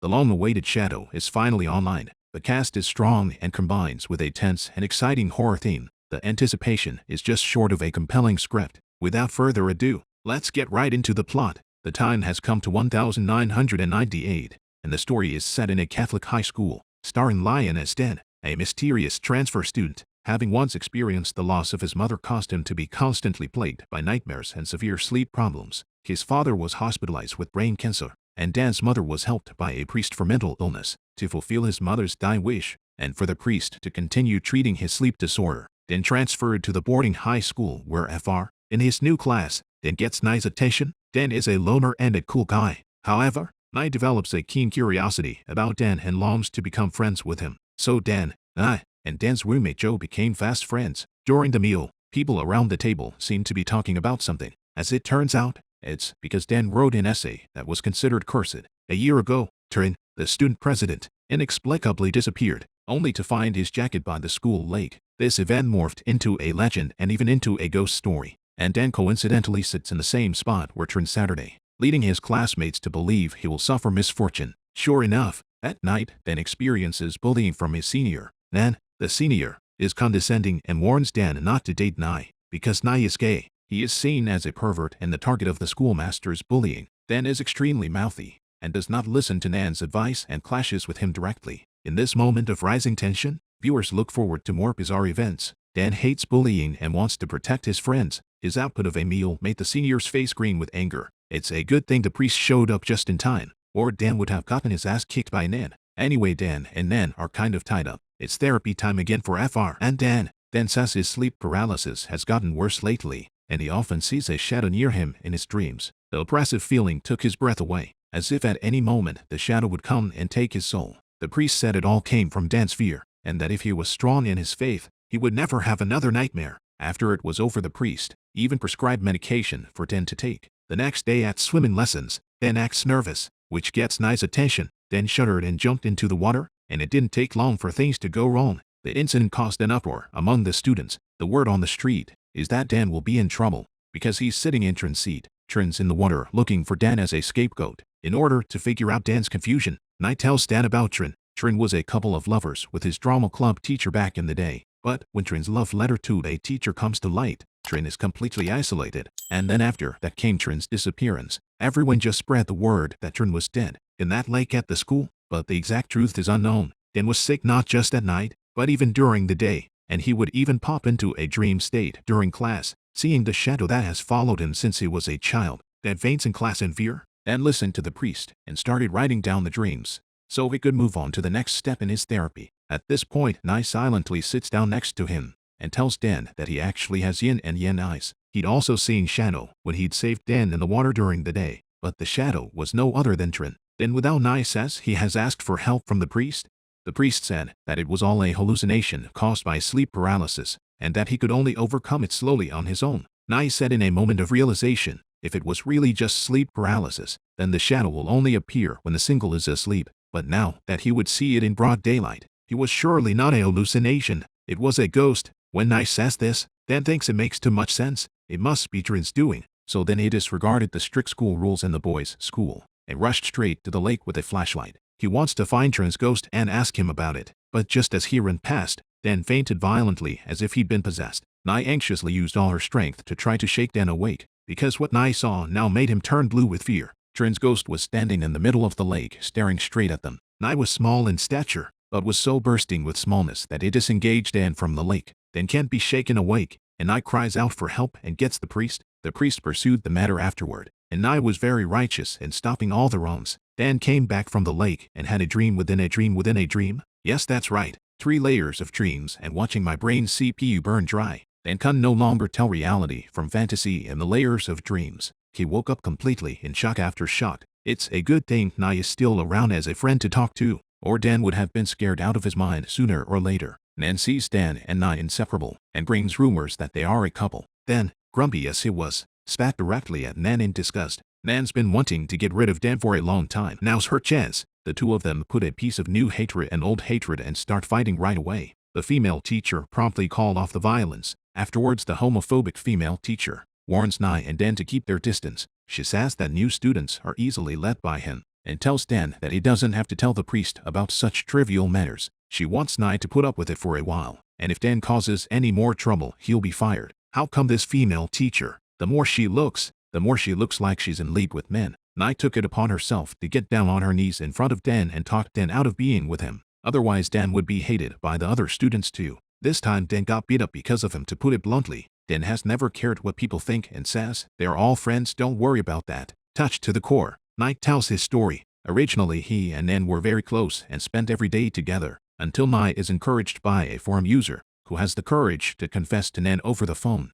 The long-awaited shadow is finally online. The cast is strong and combines with a tense and exciting horror theme. The anticipation is just short of a compelling script. Without further ado, let's get right into the plot. The time has come to 1998, and the story is set in a Catholic high school, starring Lion as Dan, a mysterious transfer student. Having once experienced the loss of his mother caused him to be constantly plagued by nightmares and severe sleep problems. His father was hospitalized with brain cancer, and Dan's mother was helped by a priest for mental illness to fulfill his mother's dying wish, and for the priest to continue treating his sleep disorder. Dan transferred to the boarding high school where Fr. in his new class, Dan gets Nai's attention. Dan is a loner and a cool guy. However, Nai develops a keen curiosity about Dan and longs to become friends with him. So Dan, Nai, and Dan's roommate Joe became fast friends. During the meal, people around the table seemed to be talking about something. As it turns out, it's because Dan wrote an essay that was considered cursed. A year ago, Trin, the student president, inexplicably disappeared, only to find his jacket by the school lake. This event morphed into a legend and even into a ghost story. And Dan coincidentally sits in the same spot where Trin Saturday, leading his classmates to believe he will suffer misfortune. Sure enough, that night, Dan experiences bullying from his senior. Nan, the senior, is condescending and warns Dan not to date Nai, because Nai is gay. He is seen as a pervert and the target of the schoolmaster's bullying. Dan is extremely mouthy, and does not listen to Nan's advice and clashes with him directly. In this moment of rising tension, viewers look forward to more bizarre events. Dan hates bullying and wants to protect his friends. His output of a meal made the senior's face green with anger. It's a good thing the priest showed up just in time, or Dan would have gotten his ass kicked by Nan. Anyway, Dan and Nan are kind of tied up. It's therapy time again for Fr. and Dan. Dan says his sleep paralysis has gotten worse lately, and he often sees a shadow near him in his dreams. The oppressive feeling took his breath away, as if at any moment the shadow would come and take his soul. The priest said it all came from Dan's fear, and that if he was strong in his faith, he would never have another nightmare. After it was over, the priest even prescribed medication for Dan to take. The next day at swimming lessons, Dan acts nervous, which gets Nai's attention. Dan shuddered and jumped into the water, and it didn't take long for things to go wrong. The incident caused an uproar among the students. The word on the street is that Dan will be in trouble, because he's sitting in Trin's seat. Trin's in the water looking for Dan as a scapegoat. In order to figure out Dan's confusion, Nai tells Dan about Trin. Trin was a couple of lovers with his drama club teacher back in the day. But when Trin's love letter to a teacher comes to light, Trin is completely isolated. And then after that came Trin's disappearance. Everyone just spread the word that Trin was dead in that lake at the school, but the exact truth is unknown. Dan was sick not just at night, but even during the day, and he would even pop into a dream state during class, seeing the shadow that has followed him since he was a child. Dan faints in class in fear, and listened to the priest, and started writing down the dreams, so he could move on to the next step in his therapy. At this point, Nai silently sits down next to him, and tells Dan that he actually has yin and yang eyes. He'd also seen shadow when he'd saved Dan in the water during the day, but the shadow was no other than Trin. Then without Nai says he has asked for help from the priest. The priest said that it was all a hallucination caused by sleep paralysis, and that he could only overcome it slowly on his own. Nai said in a moment of realization, if it was really just sleep paralysis, then the shadow will only appear when the single is asleep, but now that he would see it in broad daylight, he was surely not a hallucination. It was a ghost. When Nai says this, Dan thinks it makes too much sense. It must be Trin's doing. So then he disregarded the strict school rules in the boys' school, and rushed straight to the lake with a flashlight. He wants to find Trin's ghost and ask him about it. But just as he ran past, Dan fainted violently as if he'd been possessed. Nai anxiously used all her strength to try to shake Dan awake, because what Nai saw now made him turn blue with fear. Trin's ghost was standing in the middle of the lake, staring straight at them. Nai was small in stature, but was so bursting with smallness that it disengaged Dan from the lake. Dan can't be shaken awake, and Nai cries out for help and gets the priest. The priest pursued the matter afterward, and Nai was very righteous in stopping all the wrongs. Dan came back from the lake and had a dream within a dream within a dream. Yes, that's right. 3 layers of dreams and watching my brain's CPU burn dry. Dan can no longer tell reality from fantasy in the layers of dreams. He woke up completely in shock after shock. It's a good thing Nai is still around as a friend to talk to, or Dan would have been scared out of his mind sooner or later. Nan sees Dan and Nai inseparable, and brings rumors that they are a couple. Then, grumpy as he was, spat directly at Nan in disgust. Nan's been wanting to get rid of Dan for a long time. Now's her chance. The two of them put a piece of new hatred and old hatred and start fighting right away. The female teacher promptly called off the violence. Afterwards, the homophobic female teacher warns Nai and Dan to keep their distance. She says that new students are easily led by him. and tells Dan that he doesn't have to tell the priest about such trivial matters. She wants Nai to put up with it for a while, and if Dan causes any more trouble, he'll be fired. How come this female teacher, the more she looks like she's in league with men? Nai took it upon herself to get down on her knees in front of Dan and talk Dan out of being with him. Otherwise Dan would be hated by the other students too. This time Dan got beat up because of him, to put it bluntly. Dan has never cared what people think and says, "They're all friends, don't worry about that." Touched to the core, Nai tells his story. Originally he and Nan were very close and spent every day together, until Nai is encouraged by a forum user who has the courage to confess to Nan over the phone.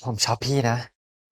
ผมชอบพี่นะ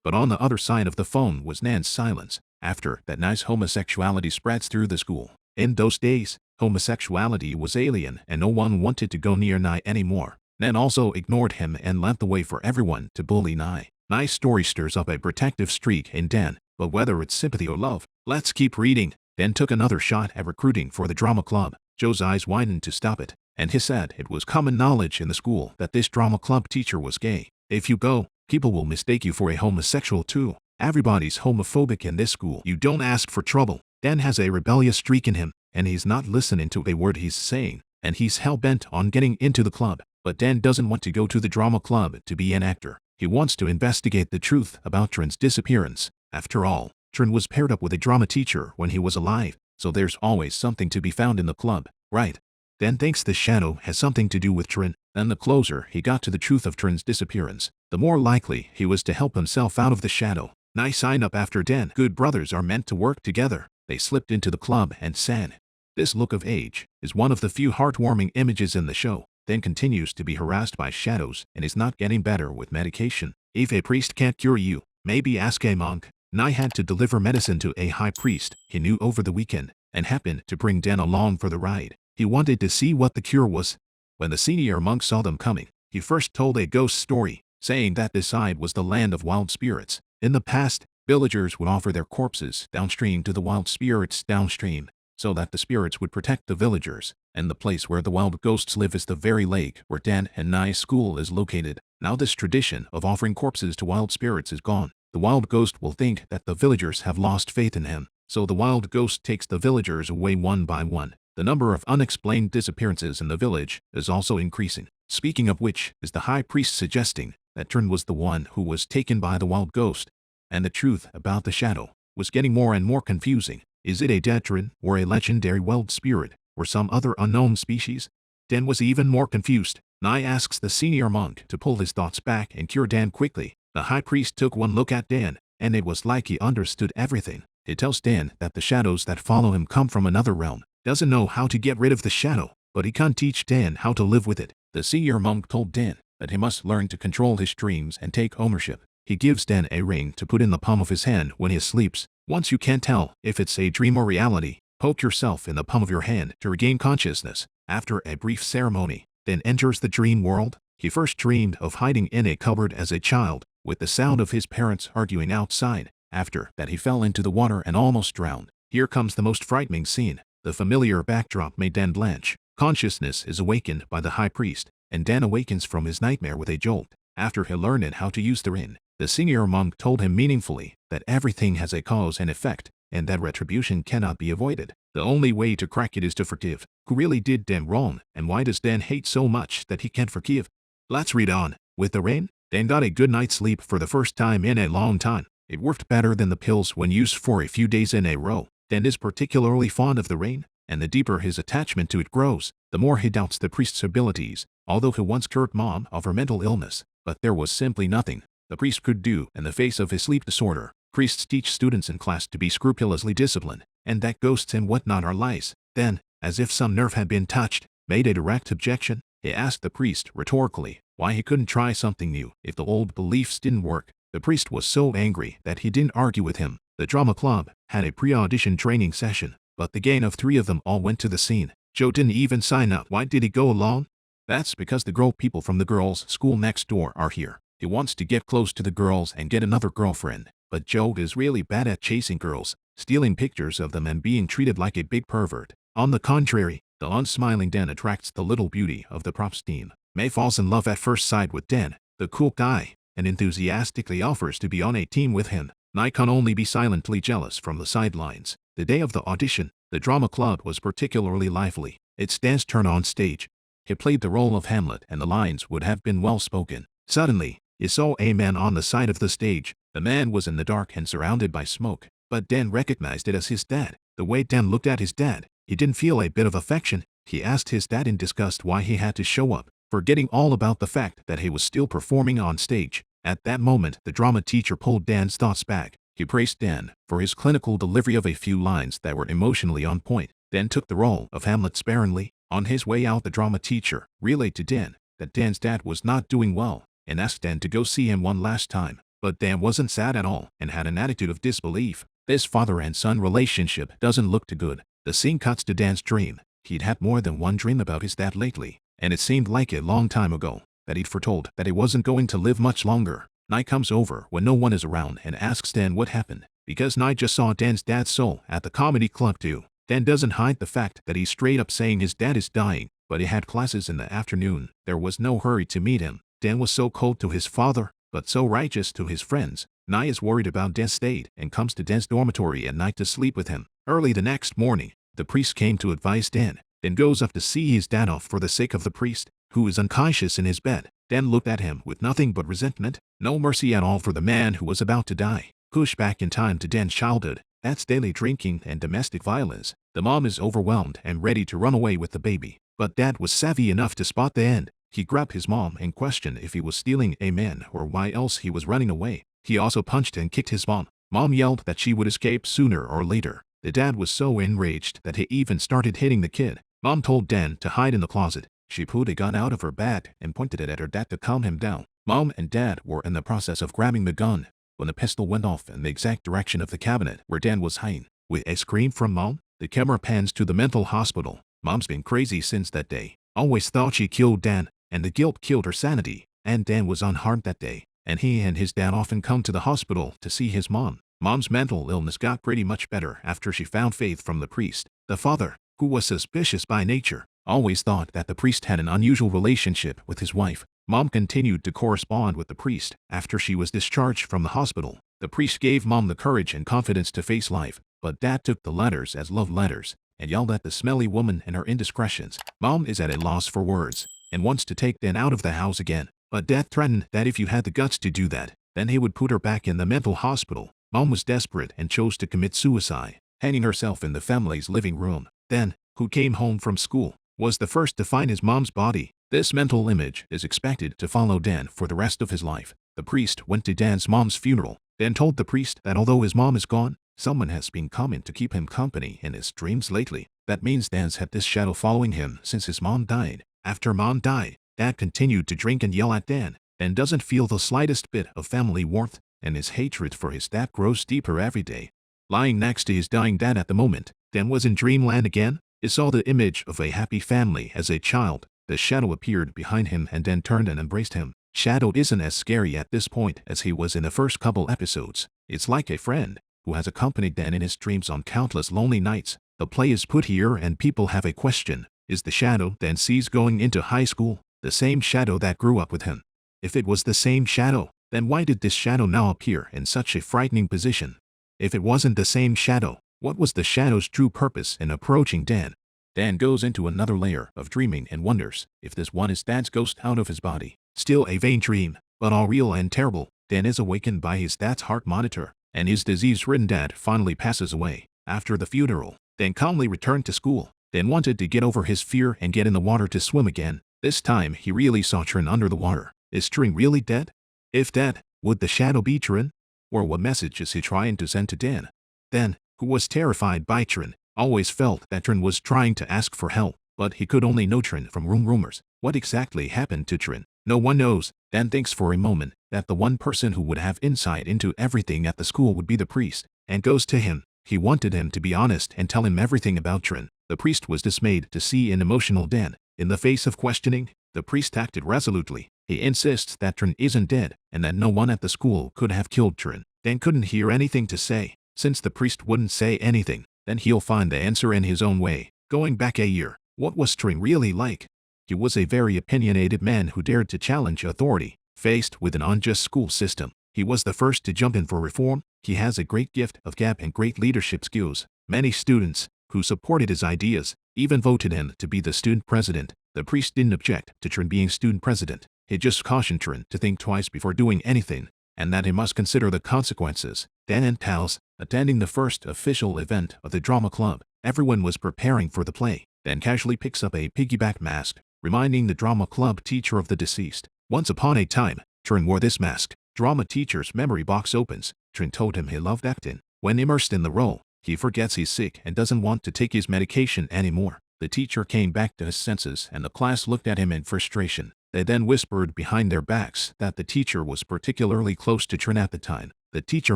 But on the other side of the phone was Nan's silence. After that, Nai's homosexuality spreads through the school. In those days, homosexuality was alien and no one wanted to go near Nai anymore. Nan also ignored him and led the way for everyone to bully Nai. Nai's story stirs up a protective streak in Dan, but whether it's sympathy or love, let's keep reading. Dan took another shot at recruiting for the drama club. Joe's eyes widened to stop it, and he said it was common knowledge in the school that this drama club teacher was gay. If you go, people will mistake you for a homosexual too. Everybody's homophobic in this school. You don't ask for trouble. Dan has a rebellious streak in him, and he's not listening to a word he's saying, and he's hell-bent on getting into the club. But Dan doesn't want to go to the drama club to be an actor. He wants to investigate the truth about Trin's disappearance. After all, Trin was paired up with a drama teacher when he was alive, so there's always something to be found in the club, right? Dan thinks the shadow has something to do with Trin, and the closer he got to the truth of Trin's disappearance, the more likely he was to help himself out of the shadow. Nai signed up after Dan. Good brothers are meant to work together. They slipped into the club and sang. This look of age is one of the few heartwarming images in the show. Dan continues to be harassed by shadows and is not getting better with medication. If a priest can't cure you, maybe ask a monk. Nai had to deliver medicine to a high priest he knew over the weekend and happened to bring Dan along for the ride. He wanted to see what the cure was. When the senior monk saw them coming, he first told a ghost story, saying that this side was the land of wild spirits. In the past, villagers would offer their corpses downstream to the wild spirits downstream, so that the spirits would protect the villagers, and the place where the wild ghosts live is the very lake where Dan and Nai's school is located. Now this tradition of offering corpses to wild spirits is gone. The wild ghost will think that the villagers have lost faith in him, so the wild ghost takes the villagers away one by one. The number of unexplained disappearances in the village is also increasing. Speaking of which is the high priest suggesting that Trin was the one who was taken by the wild ghost, and the truth about the shadow was getting more and more confusing. Is it a dead Trin, or a legendary wild spirit, or some other unknown species? Dan was even more confused. Nai asks the senior monk to pull his thoughts back and cure Dan quickly. The high priest took one look at Dan, and it was like he understood everything. He tells Dan that the shadows that follow him come from another realm. Doesn't know how to get rid of the shadow, but he can't teach Dan how to live with it. The senior monk told Dan that he must learn to control his dreams and take ownership. He gives Dan a ring to put in the palm of his hand when he sleeps. Once you can't tell if it's a dream or reality, poke yourself in the palm of your hand to regain consciousness. After a brief ceremony, Dan enters the dream world. He first dreamed of hiding in a cupboard as a child, with the sound of his parents arguing outside. After that he fell into the water and almost drowned. Here comes the most frightening scene. The familiar backdrop made Dan blanch. Consciousness is awakened by the high priest, and Dan awakens from his nightmare with a jolt. After he learned how to use the ring, the senior monk told him meaningfully that everything has a cause and effect, and that retribution cannot be avoided. The only way to crack it is to forgive. Who really did Dan wrong, and why does Dan hate so much that he can't forgive? Let's read on. With the rain, Dan got a good night's sleep for the first time in a long time. It worked better than the pills when used for a few days in a row. Dan is particularly fond of the rain, and the deeper his attachment to it grows, the more he doubts the priest's abilities, although he once cured Mom of her mental illness. But there was simply nothing the priest could do in the face of his sleep disorder. Priests teach students in class to be scrupulously disciplined, and that ghosts and whatnot are lies. Then, as if some nerve had been touched, made a direct objection. He asked the priest rhetorically why he couldn't try something new if the old beliefs didn't work. The priest was so angry that he didn't argue with him. The drama club had a pre-audition training session, but the gang of 3 of them all went to the scene. Joe didn't even sign up. Why did he go along? That's because the girl people from the girls' school next door are here. He wants to get close to the girls and get another girlfriend. But Joe is really bad at chasing girls, stealing pictures of them and being treated like a big pervert. On the contrary, the unsmiling Dan attracts the little beauty of the props team. May falls in love at first sight with Dan, the cool guy, and enthusiastically offers to be on a team with him. Nai can only be silently jealous from the sidelines. The day of the audition, the drama club was particularly lively. It's Dan's turn on stage. He played the role of Hamlet and the lines would have been well spoken. Suddenly, he saw a man on the side of the stage. The man was in the dark and surrounded by smoke, but Dan recognized it as his dad. The way Dan looked at his dad, he didn't feel a bit of affection. He asked his dad in disgust why he had to show up, forgetting all about the fact that he was still performing on stage. At that moment, the drama teacher pulled Dan's thoughts back. He praised Dan for his clinical delivery of a few lines that were emotionally on point. Dan took the role of Hamlet sparingly. On his way out, the drama teacher relayed to Dan that Dan's dad was not doing well and asked Dan to go see him one last time. But Dan wasn't sad at all and had an attitude of disbelief. This father and son relationship doesn't look too good. The scene cuts to Dan's dream. He'd had more than one dream about his dad lately, and it seemed like a long time ago that he'd foretold that he wasn't going to live much longer. Night comes over when no one is around and asks Dan what happened, because Night just saw Dan's dad's soul at the comedy club too. Dan doesn't hide the fact that he's straight up saying his dad is dying, but he had classes in the afternoon. There was no hurry to meet him. Dan was so cold to his father, but so righteous to his friends. Night is worried about Dan's state and comes to Dan's dormitory at night to sleep with him. Early the next morning, the priest came to advise Dan. Dan goes up to see his dad off for the sake of the priest, who is unconscious in his bed. Dan looked at him with nothing but resentment, no mercy at all for the man who was about to die. Pushed back in time to Dan's childhood, that's daily drinking and domestic violence. The mom is overwhelmed and ready to run away with the baby. But Dad was savvy enough to spot the end. He grabbed his mom and questioned if he was stealing a man or why else he was running away. He also punched and kicked his mom. Mom yelled that she would escape sooner or later. The dad was so enraged that he even started hitting the kid. Mom told Dan to hide in the closet. She pulled a gun out of her bag and pointed it at her dad to calm him down. Mom and Dad were in the process of grabbing the gun when the pistol went off in the exact direction of the cabinet where Dan was hiding. With a scream from Mom, the camera pans to the mental hospital. Mom's been crazy since that day. Always thought she killed Dan, and the guilt killed her sanity. And Dan was unharmed that day, and he and his dad often come to the hospital to see his mom. Mom's mental illness got pretty much better after she found faith from the priest. The father, who was suspicious by nature, always thought that the priest had an unusual relationship with his wife. Mom continued to correspond with the priest after she was discharged from the hospital. The priest gave Mom the courage and confidence to face life, but Dad took the letters as love letters and yelled at the smelly woman and her indiscretions. Mom is at a loss for words and wants to take Dan out of the house again, but Dad threatened that if you had the guts to do that, then he would put her back in the mental hospital. Mom was desperate and chose to commit suicide, hanging herself in the family's living room. Dan, who came home from school, was the first to find his mom's body. This mental image is expected to follow Dan for the rest of his life. The priest went to Dan's mom's funeral. Dan told the priest that although his mom is gone, someone has been coming to keep him company in his dreams lately. That means Dan's had this shadow following him since his mom died. After Mom died, Dad continued to drink and yell at Dan. Dan doesn't feel the slightest bit of family warmth, and his hatred for his dad grows deeper every day. Lying next to his dying dad at the moment, Dan was in dreamland again. He saw the image of a happy family as a child. The shadow appeared behind him and Dan turned and embraced him. Shadow isn't as scary at this point as he was in the first couple episodes. It's like a friend who has accompanied Dan in his dreams on countless lonely nights. The play is put here and people have a question. Is the shadow Dan sees going into high school the same shadow that grew up with him? If it was the same shadow, then why did this shadow now appear in such a frightening position? If it wasn't the same shadow, what was the shadow's true purpose in approaching Dan? Dan goes into another layer of dreaming and wonders if this one is Dad's ghost out of his body. Still a vain dream, but all real and terrible. Dan is awakened by his dad's heart monitor, and his disease-ridden dad finally passes away. After the funeral, Dan calmly returned to school. Dan wanted to get over his fear and get in the water to swim again. This time, he really saw Trin under the water. Is Trin really dead? If dead, would the shadow be Trin? Or what message is he trying to send to Dan? Dan, who was terrified by Trin, always felt that Trin was trying to ask for help, but he could only know Trin from rumors. What exactly happened to Trin? No one knows. Dan thinks for a moment that the one person who would have insight into everything at the school would be the priest, and goes to him. He wanted him to be honest and tell him everything about Trin. The priest was dismayed to see an emotional Dan. In the face of questioning, the priest acted resolutely. He insists that Trin isn't dead, and that no one at the school could have killed Trin. Dan couldn't hear anything to say. Since the priest wouldn't say anything, then he'll find the answer in his own way. Going back a year, what was Trin really like? He was a very opinionated man who dared to challenge authority. Faced with an unjust school system, he was the first to jump in for reform. He has a great gift of gab and great leadership skills. Many students, who supported his ideas, even voted him to be the student president. The priest didn't object to Trin being student president. He just cautioned Trin to think twice before doing anything, and that he must consider the consequences. Dan and pals, attending the first official event of the drama club. Everyone was preparing for the play. Dan casually picks up a piggyback mask, reminding the drama club teacher of the deceased. Once upon a time, Trin wore this mask. Drama teacher's memory box opens. Trin told him he loved acting. When immersed in the role, he forgets he's sick and doesn't want to take his medication anymore. The teacher came back to his senses and the class looked at him in frustration. They then whispered behind their backs that the teacher was particularly close to Trin at the time. The teacher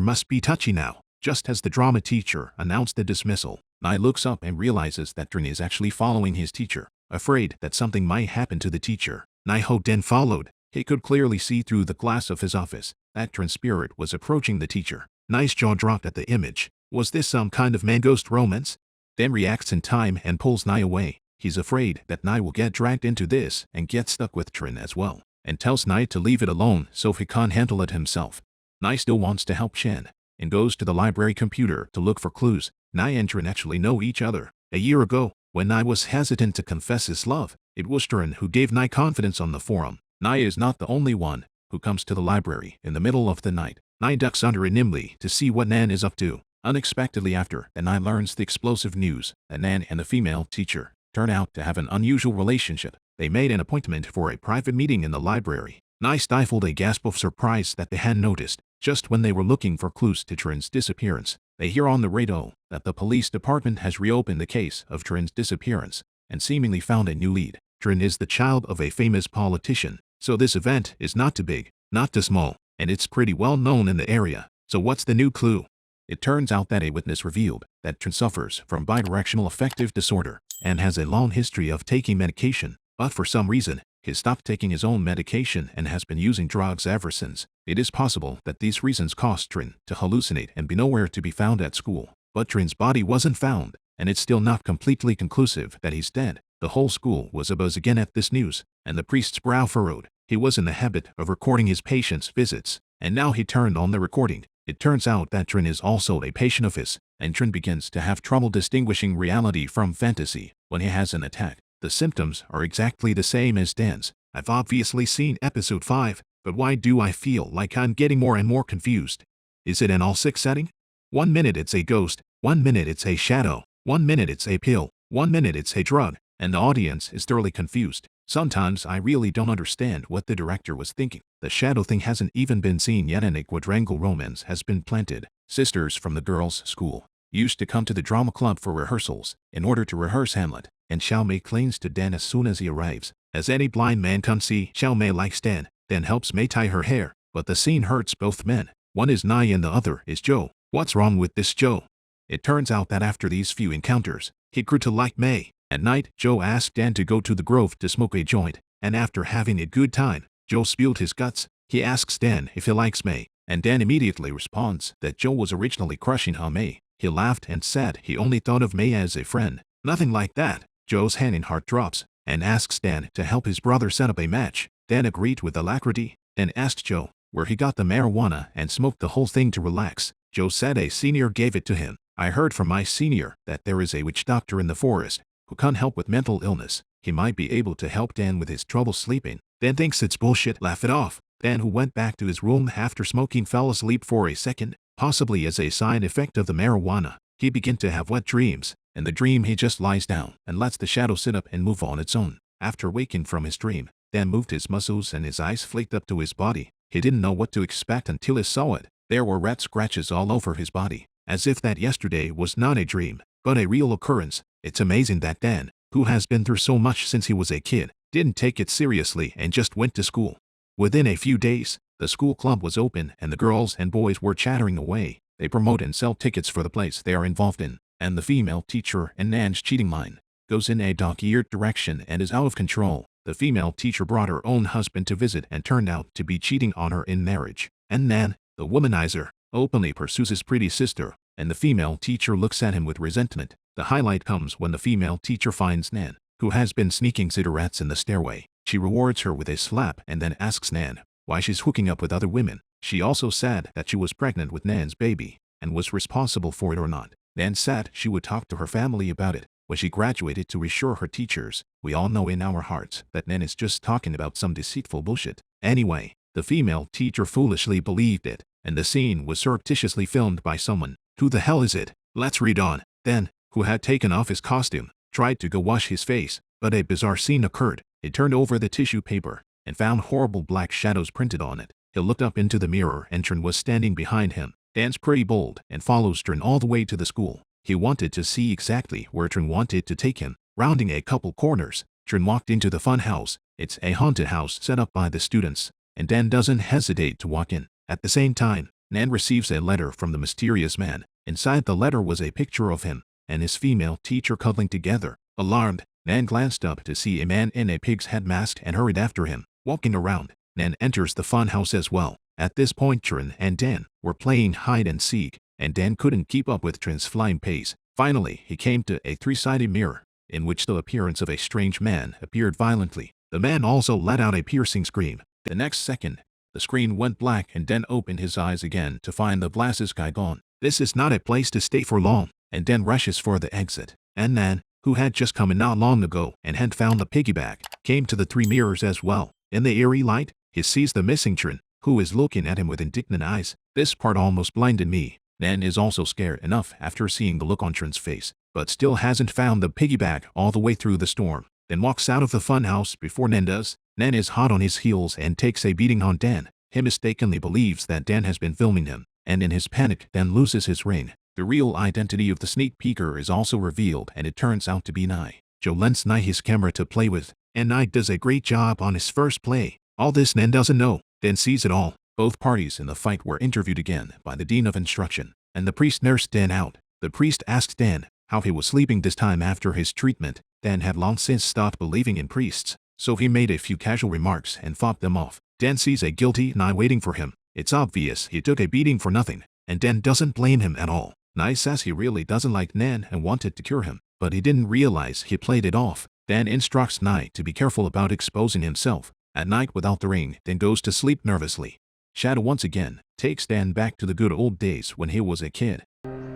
must be touchy now. Just as the drama teacher announced the dismissal, Nai looks up and realizes that Trin is actually following his teacher. Afraid that something might happen to the teacher, Nai Ho then followed. He could clearly see through the glass of his office that Trin's spirit was approaching the teacher. Nai's jaw dropped at the image. Was this some kind of man-ghost romance? Dan reacts in time and pulls Nai away. He's afraid that Nai will get dragged into this and get stuck with Trin as well, and tells Nai to leave it alone so he can't handle it himself. Nai still wants to help Shen, and goes to the library computer to look for clues. Nai and Trin actually know each other. A year ago, when Nai was hesitant to confess his love, it was Trin who gave Nai confidence on the forum. Nai is not the only one who comes to the library in the middle of the night. Nai ducks under it nimbly to see what Nan is up to. Unexpectedly after that, Nai learns the explosive news that Nan and the female teacher turn out to have an unusual relationship. They made an appointment for a private meeting in the library. Nai stifled a gasp of surprise that they hadn't noticed. Just when they were looking for clues to Trin's disappearance, they hear on the radio that the police department has reopened the case of Trin's disappearance and seemingly found a new lead. Trin is the child of a famous politician, so this event is not too big, not too small, and it's pretty well known in the area. So what's the new clue? It turns out that a witness revealed that Trin suffers from bidirectional affective disorder and has a long history of taking medication, but for some reason, he stopped taking his own medication and has been using drugs ever since. It is possible that these reasons caused Trin to hallucinate and be nowhere to be found at school. But Trin's body wasn't found, and it's still not completely conclusive that he's dead. The whole school was abuzz again at this news, and the priest's brow furrowed. He was in the habit of recording his patients' visits, and now he turned on the recording. It turns out that Trin is also a patient of his, and Trin begins to have trouble distinguishing reality from fantasy when he has an attack. The symptoms are exactly the same as Dan's. I've obviously seen episode 5, but why do I feel like I'm getting more and more confused? Is it an all-sick setting? 1 minute it's a ghost, 1 minute it's a shadow, 1 minute it's a pill, 1 minute it's a drug, and the audience is thoroughly confused. Sometimes I really don't understand what the director was thinking. The shadow thing hasn't even been seen yet and a quadrangle romance has been planted. Sisters from the girls' school used to come to the drama club for rehearsals in order to rehearse Hamlet, and Xiao Mei clings to Dan as soon as he arrives. As any blind man can see, Xiao Mei likes Dan. Dan helps Mei tie her hair, but the scene hurts both men. One is Nai and the other is Joe. What's wrong with this Joe? It turns out that after these few encounters, he grew to like Mei. At night, Joe asked Dan to go to the grove to smoke a joint, and after having a good time, Joe spilled his guts. He asks Dan if he likes Mei, and Dan immediately responds that Joe was originally crushing on Mei. He laughed and said he only thought of Mei as a friend. Nothing like that. Joe's hand in heart drops and asks Dan to help his brother set up a match. Dan agreed with alacrity and asked Joe where he got the marijuana and smoked the whole thing to relax. Joe said a senior gave it to him. I heard from my senior that there is a witch doctor in the forest who can't help with mental illness. He might be able to help Dan with his trouble sleeping. Dan thinks it's bullshit. Laugh it off. Dan, who went back to his room after smoking, fell asleep for a second, possibly as a side effect of the marijuana. He began to have wet dreams. In the dream, he just lies down and lets the shadow sit up and move on its own. After waking from his dream, Dan moved his muscles and his eyes flicked up to his body. He didn't know what to expect until he saw it. There were rat scratches all over his body, as if that yesterday was not a dream, but a real occurrence. It's amazing that Dan, who has been through so much since he was a kid, didn't take it seriously and just went to school. Within a few days, the school club was open and the girls and boys were chattering away. They promote and sell tickets for the plays they are involved in, and the female teacher and Nan's cheating line goes in a dog-eared direction and is out of control. The female teacher brought her own husband to visit and turned out to be cheating on her in marriage. And Nan, the womanizer, openly pursues his pretty sister, and the female teacher looks at him with resentment. The highlight comes when the female teacher finds Nan, who has been sneaking cigarettes in the stairway. She rewards her with a slap and then asks Nan why she's hooking up with other women. She also said that she was pregnant with Nan's baby and was responsible for it or not. Nan said she would talk to her family about it when she graduated to reassure her teachers. We all know in our hearts that Nan is just talking about some deceitful bullshit. Anyway, the female teacher foolishly believed it, and the scene was surreptitiously filmed by someone. Who the hell is it? Let's read on. Dan, who had taken off his costume, tried to go wash his face, but a bizarre scene occurred. He turned over the tissue paper and found horrible black shadows printed on it. He looked up into the mirror and Trin was standing behind him. Dan's pretty bold and follows Trin all the way to the school. He wanted to see exactly where Trin wanted to take him. Rounding a couple corners, Trin walked into the fun house. It's a haunted house set up by the students, and Dan doesn't hesitate to walk in. At the same time, Nan receives a letter from the mysterious man. Inside the letter was a picture of him and his female teacher cuddling together. Alarmed, Nan glanced up to see a man in a pig's head mask and hurried after him. Walking around, Nan enters the fun house as well. At this point, Trin and Dan were playing hide and seek, and Dan couldn't keep up with Trin's flying pace. Finally, he came to a three-sided mirror, in which the appearance of a strange man appeared violently. The man also let out a piercing scream. The next second, the screen went black and Dan opened his eyes again to find the glasses guy gone. This is not a place to stay for long, and Dan rushes for the exit. And Nan, who had just come in not long ago and had found the piggyback, came to the three mirrors as well. In the eerie light, he sees the missing Trin, who is looking at him with indignant eyes. This part almost blinded me. Nan is also scared enough after seeing the look on Trin's face, but still hasn't found the piggyback all the way through the storm. Then walks out of the funhouse before Nan does. Nan is hot on his heels and takes a beating on Dan. He mistakenly believes that Dan has been filming him, and in his panic, Dan loses his ring. The real identity of the sneak peeker is also revealed, and it turns out to be Nye. Joe lends Nye his camera to play with, and Nye does a great job on his first play. All this Nan doesn't know. Dan sees it all. Both parties in the fight were interviewed again by the Dean of Instruction, and the priest nursed Dan out. The priest asked Dan how he was sleeping this time after his treatment. Dan had long since stopped believing in priests, so he made a few casual remarks and fought them off. Dan sees a guilty Nye waiting for him. It's obvious he took a beating for nothing, and Dan doesn't blame him at all. Nye says he really doesn't like Nan and wanted to cure him, but he didn't realize he played it off. Dan instructs Nye to be careful about exposing himself. At night without the ring, Dan goes to sleep nervously. Shadow once again takes Dan back to the good old days when he was a kid.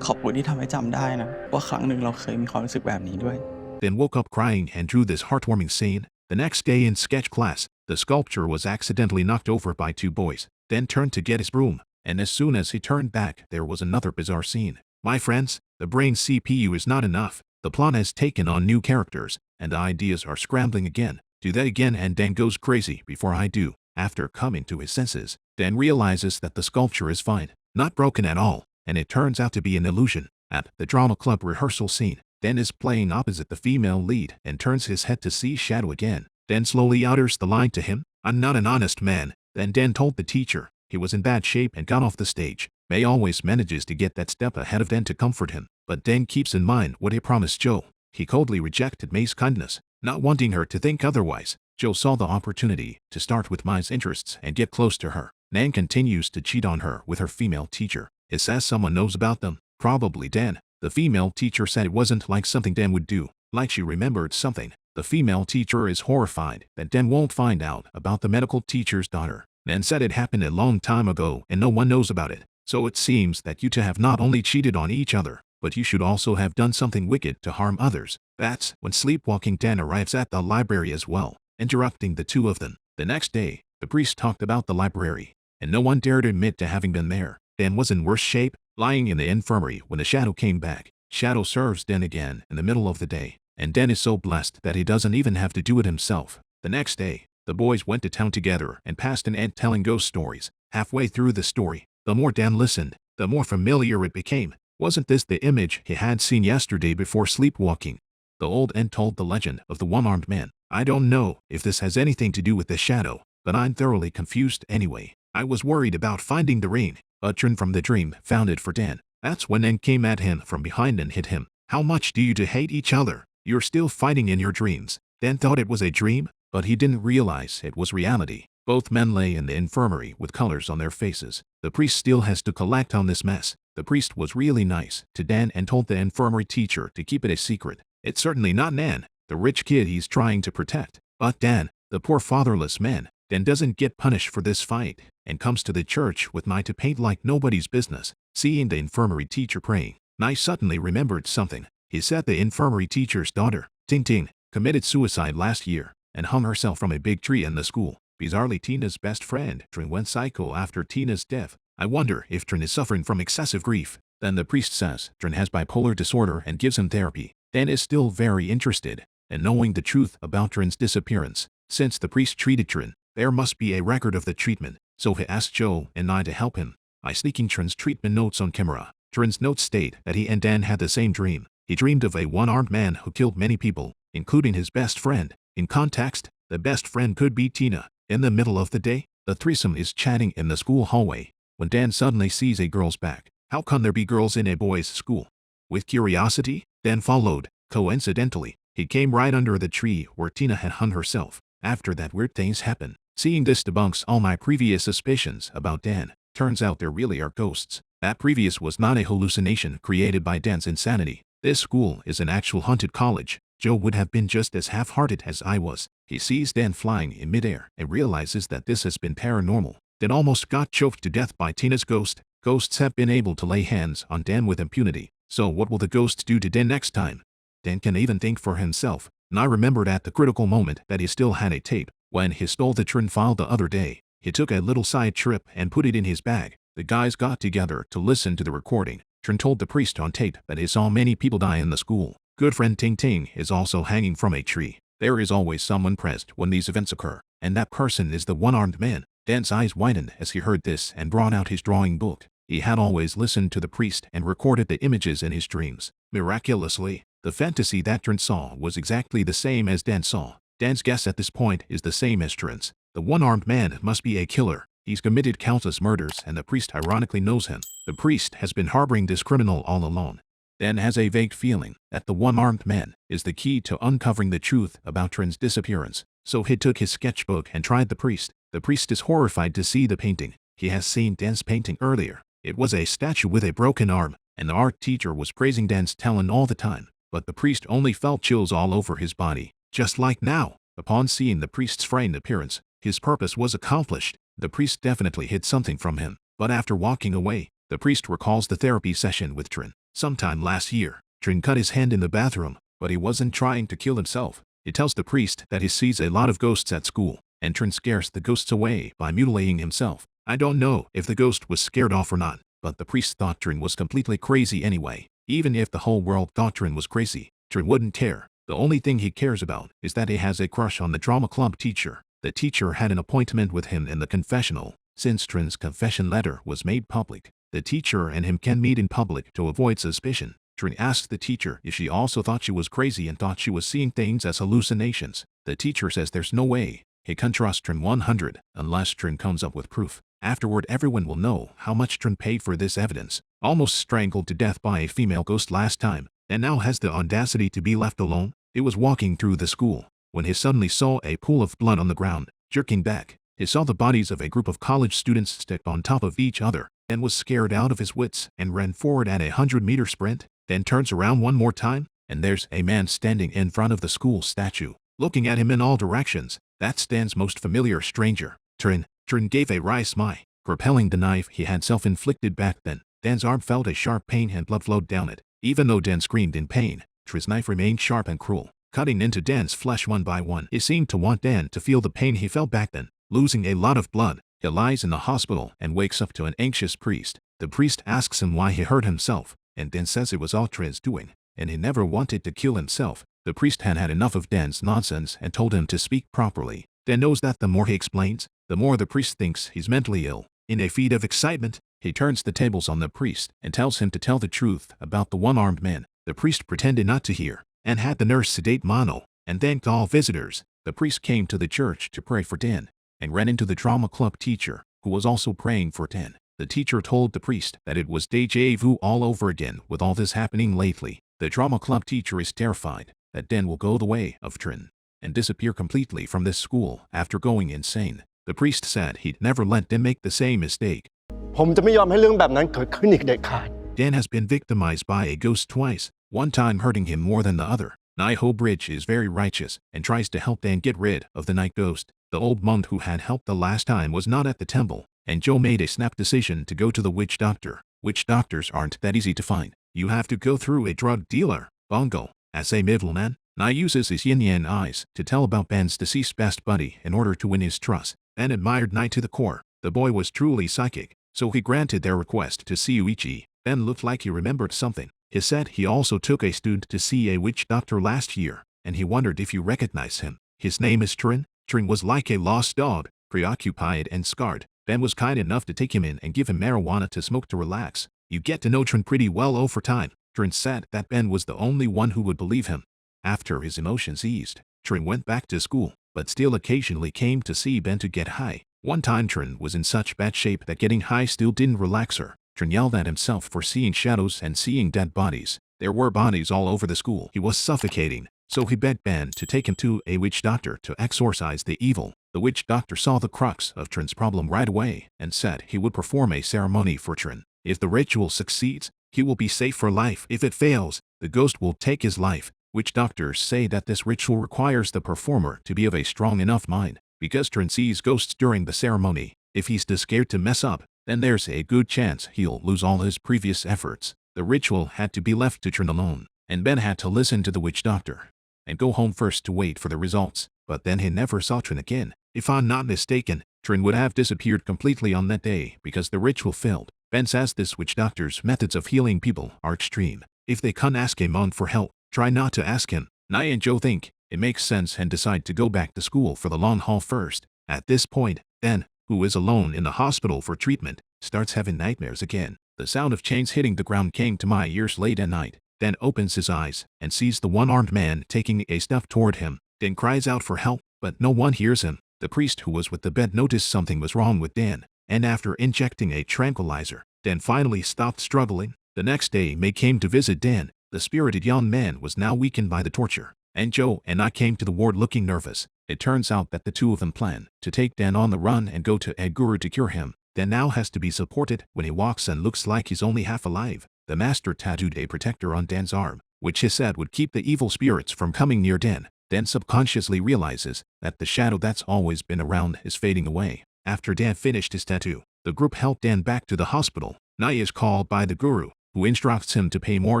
ขอบคุณที่ทำให้จำได้นะว่าครั้งหนึ่งเราเคยมีความรู้สึกแบบนี้ด้วย Then woke up crying and drew this heartwarming scene. The next day in sketch class, the sculpture was accidentally knocked over by two boys. Dan turned to get his broom, and as soon as he turned back, there was another bizarre scene. My friends, the brain CPU is not enough. The plot has taken on new characters, and the ideas are scrambling again. Do that again and Dan goes crazy before I do. After coming to his senses, Dan realizes that the sculpture is fine, not broken at all, and it turns out to be an illusion. At the drama club rehearsal scene, Dan is playing opposite the female lead and turns his head to see Shadow again. Dan slowly utters the line to him, "I'm not an honest man." Then Dan told the teacher he was in bad shape and got off the stage. May always manages to get that step ahead of Dan to comfort him, but Dan keeps in mind what he promised Joe. He coldly rejected May's kindness, not wanting her to think otherwise. Joe saw the opportunity to start with Mai's interests and get close to her. Nan continues to cheat on her with her female teacher. It says someone knows about them, probably Dan. The female teacher said it wasn't like something Dan would do, like she remembered something. The female teacher is horrified that Dan won't find out about the medical teacher's daughter. Nan said it happened a long time ago and no one knows about it. So it seems that you two have not only cheated on each other, but you should also have done something wicked to harm others. That's when sleepwalking Dan arrives at the library as well, interrupting the two of them. The next day, the priest talked about the library, and no one dared admit to having been there. Dan was in worse shape, lying in the infirmary when the Shadow came back. Shadow serves Dan again in the middle of the day, and Dan is so blessed that he doesn't even have to do it himself. The next day, the boys went to town together and passed an aunt telling ghost stories. Halfway through the story, the more Dan listened, the more familiar it became. Wasn't this the image he had seen yesterday before sleepwalking? The old aunt told the legend of the one-armed man. I don't know if this has anything to do with the Shadow, but I'm thoroughly confused anyway. I was worried about finding the ring, but Trin from the dream found it for Dan. That's when Nan came at him from behind and hit him. How much do you two hate each other? You're still fighting in your dreams. Dan thought it was a dream, but he didn't realize it was reality. Both men lay in the infirmary with colors on their faces. The priest still has to collect on this mess. The priest was really nice to Dan and told the infirmary teacher to keep it a secret. It's certainly not Nan, the rich kid he's trying to protect, but Dan, the poor fatherless man. Dan doesn't get punished for this fight and comes to the church with Nye to paint like nobody's business. Seeing the infirmary teacher praying, I suddenly remembered something. He said the infirmary teacher's daughter, Ting, committed suicide last year and hung herself from a big tree in the school. Bizarrely, Tina's best friend, Trin, went psycho after Tina's death. I wonder if Trin is suffering from excessive grief. Then the priest says Trin has bipolar disorder and gives him therapy. Dan is still very interested in knowing the truth about Trin's disappearance. Since the priest treated Trin, there must be a record of the treatment, so he asked Joe and I to help him. I sneaking Trin's treatment notes on camera. Trin's notes state that he and Dan had the same dream. He dreamed of a one-armed man who killed many people, including his best friend. In context, the best friend could be Tina. In the middle of the day, the threesome is chatting in the school hallway when Dan suddenly sees a girl's back. How can there be girls in a boys' school? With curiosity, Dan followed. Coincidentally, he came right under the tree where Tina had hung herself. After that, weird things happen. Seeing this debunks all my previous suspicions about Dan. Turns out there really are ghosts. That previous was not a hallucination created by Dan's insanity. This school is an actual haunted college. Joe would have been just as half-hearted as I was. He sees Dan flying in midair and realizes that this has been paranormal. Dan almost got choked to death by Tina's ghost. Ghosts have been able to lay hands on Dan with impunity. So what will the ghost do to Dan next time? Dan can even think for himself. And I remembered at the critical moment that he still had a tape. When he stole the Trin file the other day, he took a little side trip and put it in his bag. The guys got together to listen to the recording. Trin told the priest on tape that he saw many people die in the school. Good friend Ting is also hanging from a tree. There is always someone present when these events occur, and that person is the one-armed man. Dan's eyes widened as he heard this and brought out his drawing book. He had always listened to the priest and recorded the images in his dreams. Miraculously, the fantasy that Trin saw was exactly the same as Dan saw. Dan's guess at this point is the same as Trin's. The one-armed man must be a killer. He's committed countless murders and the priest ironically knows him. The priest has been harboring this criminal all along. Dan has a vague feeling that the one-armed man is the key to uncovering the truth about Trin's disappearance. So he took his sketchbook and tried the priest. The priest is horrified to see the painting. He has seen Dan's painting earlier. It was a statue with a broken arm, and the art teacher was praising Dan's talent all the time. But the priest only felt chills all over his body. Just like now, upon seeing the priest's frightened appearance, his purpose was accomplished. The priest definitely hid something from him. But after walking away, the priest recalls the therapy session with Trin. Sometime last year, Trin cut his hand in the bathroom, but he wasn't trying to kill himself. He tells the priest that he sees a lot of ghosts at school, and Trin scares the ghosts away by mutilating himself. I don't know if the ghost was scared off or not, but the priest thought Trin was completely crazy anyway. Even if the whole world thought Trin was crazy, Trin wouldn't care. The only thing he cares about is that he has a crush on the drama club teacher. The teacher had an appointment with him in the confessional. Since Trin's confession letter was made public, the teacher and him can meet in public to avoid suspicion. Trin asked the teacher if she also thought she was crazy and thought she was seeing things as hallucinations. The teacher says there's no way he can trust Trin 100 unless Trin comes up with proof. Afterward, everyone will know how much Trin paid for this evidence. Almost strangled to death by a female ghost last time, and now has the audacity to be left alone. He was walking through the school when he suddenly saw a pool of blood on the ground. Jerking back, he saw the bodies of a group of college students stacked on top of each other and was scared out of his wits and ran forward at a 100-meter sprint, then turns around one more time, and there's a man standing in front of the school statue, looking at him in all directions. That's Dan's most familiar stranger, Trin. Trin gave a wry smile, propelling the knife he had self-inflicted back then. Dan's arm felt a sharp pain and blood flowed down it. Even though Dan screamed in pain, Trin's knife remained sharp and cruel, cutting into Dan's flesh one by one. He seemed to want Dan to feel the pain he felt back then. Losing a lot of blood, he lies in the hospital and wakes up to an anxious priest. The priest asks him why he hurt himself, and Dan says it was all Trin's doing, and he never wanted to kill himself. The priest had had enough of Dan's nonsense and told him to speak properly. Dan knows that the more he explains, the more the priest thinks he's mentally ill. In a feat of excitement, he turns the tables on the priest and tells him to tell the truth about the one-armed man. The priest pretended not to hear and had the nurse sedate Mono and thanked all visitors. The priest came to the church to pray for Dan and ran into the drama club teacher, who was also praying for Dan. The teacher told the priest that it was déjà vu all over again with all this happening lately. The drama club teacher is terrified that Dan will go the way of Trin and disappear completely from this school after going insane. The priest said he'd never let Dan make the same mistake. ผมจะไม่ยอมให้เรื่องแบบนั้นเกิดขึ้นอีกเด็ดขาด Dan has been victimized by a ghost twice, one time hurting him more than the other. Naiho Bridge is very righteous and tries to help Dan get rid of the night ghost. The old monk who had helped the last time was not at the temple, and Joe made a snap decision to go to the witch doctor. Witch doctors aren't that easy to find. you have to go through a drug dealer, Bongo, as a middleman. Nai uses his yin-yang eyes to tell about Ben's deceased best buddy in order to win his trust. Ben admired Nai to the core. The boy was truly psychic, so he granted their request to see Uichi. Ben looked like he remembered something. He said he also took a student to see a witch doctor last year, and he wondered if you recognize him. His name is Trin. Trin was like a lost dog, preoccupied and scarred. Ben was kind enough to take him in and give him marijuana to smoke to relax. You get to know Trin pretty well over time. Trin said that Ben was the only one who would believe him. After his emotions eased, Trin went back to school, but still occasionally came to see Ben to get high. One time Trin was in such bad shape that getting high still didn't relax her. Trin yelled at himself for seeing shadows and seeing dead bodies. There were bodies all over the school. He was suffocating, so he begged Ben to take him to a witch doctor to exorcise the evil. The witch doctor saw the crux of Trin's problem right away and said he would perform a ceremony for Trin. If the ritual succeeds, he will be safe for life. If it fails, the ghost will take his life. Witch doctors say that this ritual requires the performer to be of a strong enough mind, because Trin sees ghosts during the ceremony. If he's too scared to mess up, then there's a good chance he'll lose all his previous efforts. The ritual had to be left to Trin alone, and Ben had to listen to the witch doctor and go home first to wait for the results. But then he never saw Trin again. If I'm not mistaken, Trin would have disappeared completely on that day because the ritual failed. Ben says this witch doctor's methods of healing people are extreme. If they can't ask him on for help, try not to ask him. Nai and Joe think it makes sense and decide to go back to school for the long haul first. At this point, Ben, who is alone in the hospital for treatment, starts having nightmares again. The sound of chains hitting the ground came to my ears late at night. Dan opens his eyes and sees the one-armed man taking a step toward him. Dan cries out for help, but no one hears him. The priest who was with the bed noticed something was wrong with Dan, and after injecting a tranquilizer, Dan finally stopped struggling. The next day, May came to visit Dan. The spirited young man was now weakened by the torture, and Joe and I came to the ward looking nervous. It turns out that the two of them plan to take Dan on the run and go to a guru to cure him. Dan now has to be supported when he walks and looks like he's only half alive. The master tattooed a protector on Dan's arm, which he said would keep the evil spirits from coming near Dan. Dan subconsciously realizes that the shadow that's always been around is fading away. After Dan finished his tattoo, the group helped Dan back to the hospital. Nai is called by the guru, who instructs him to pay more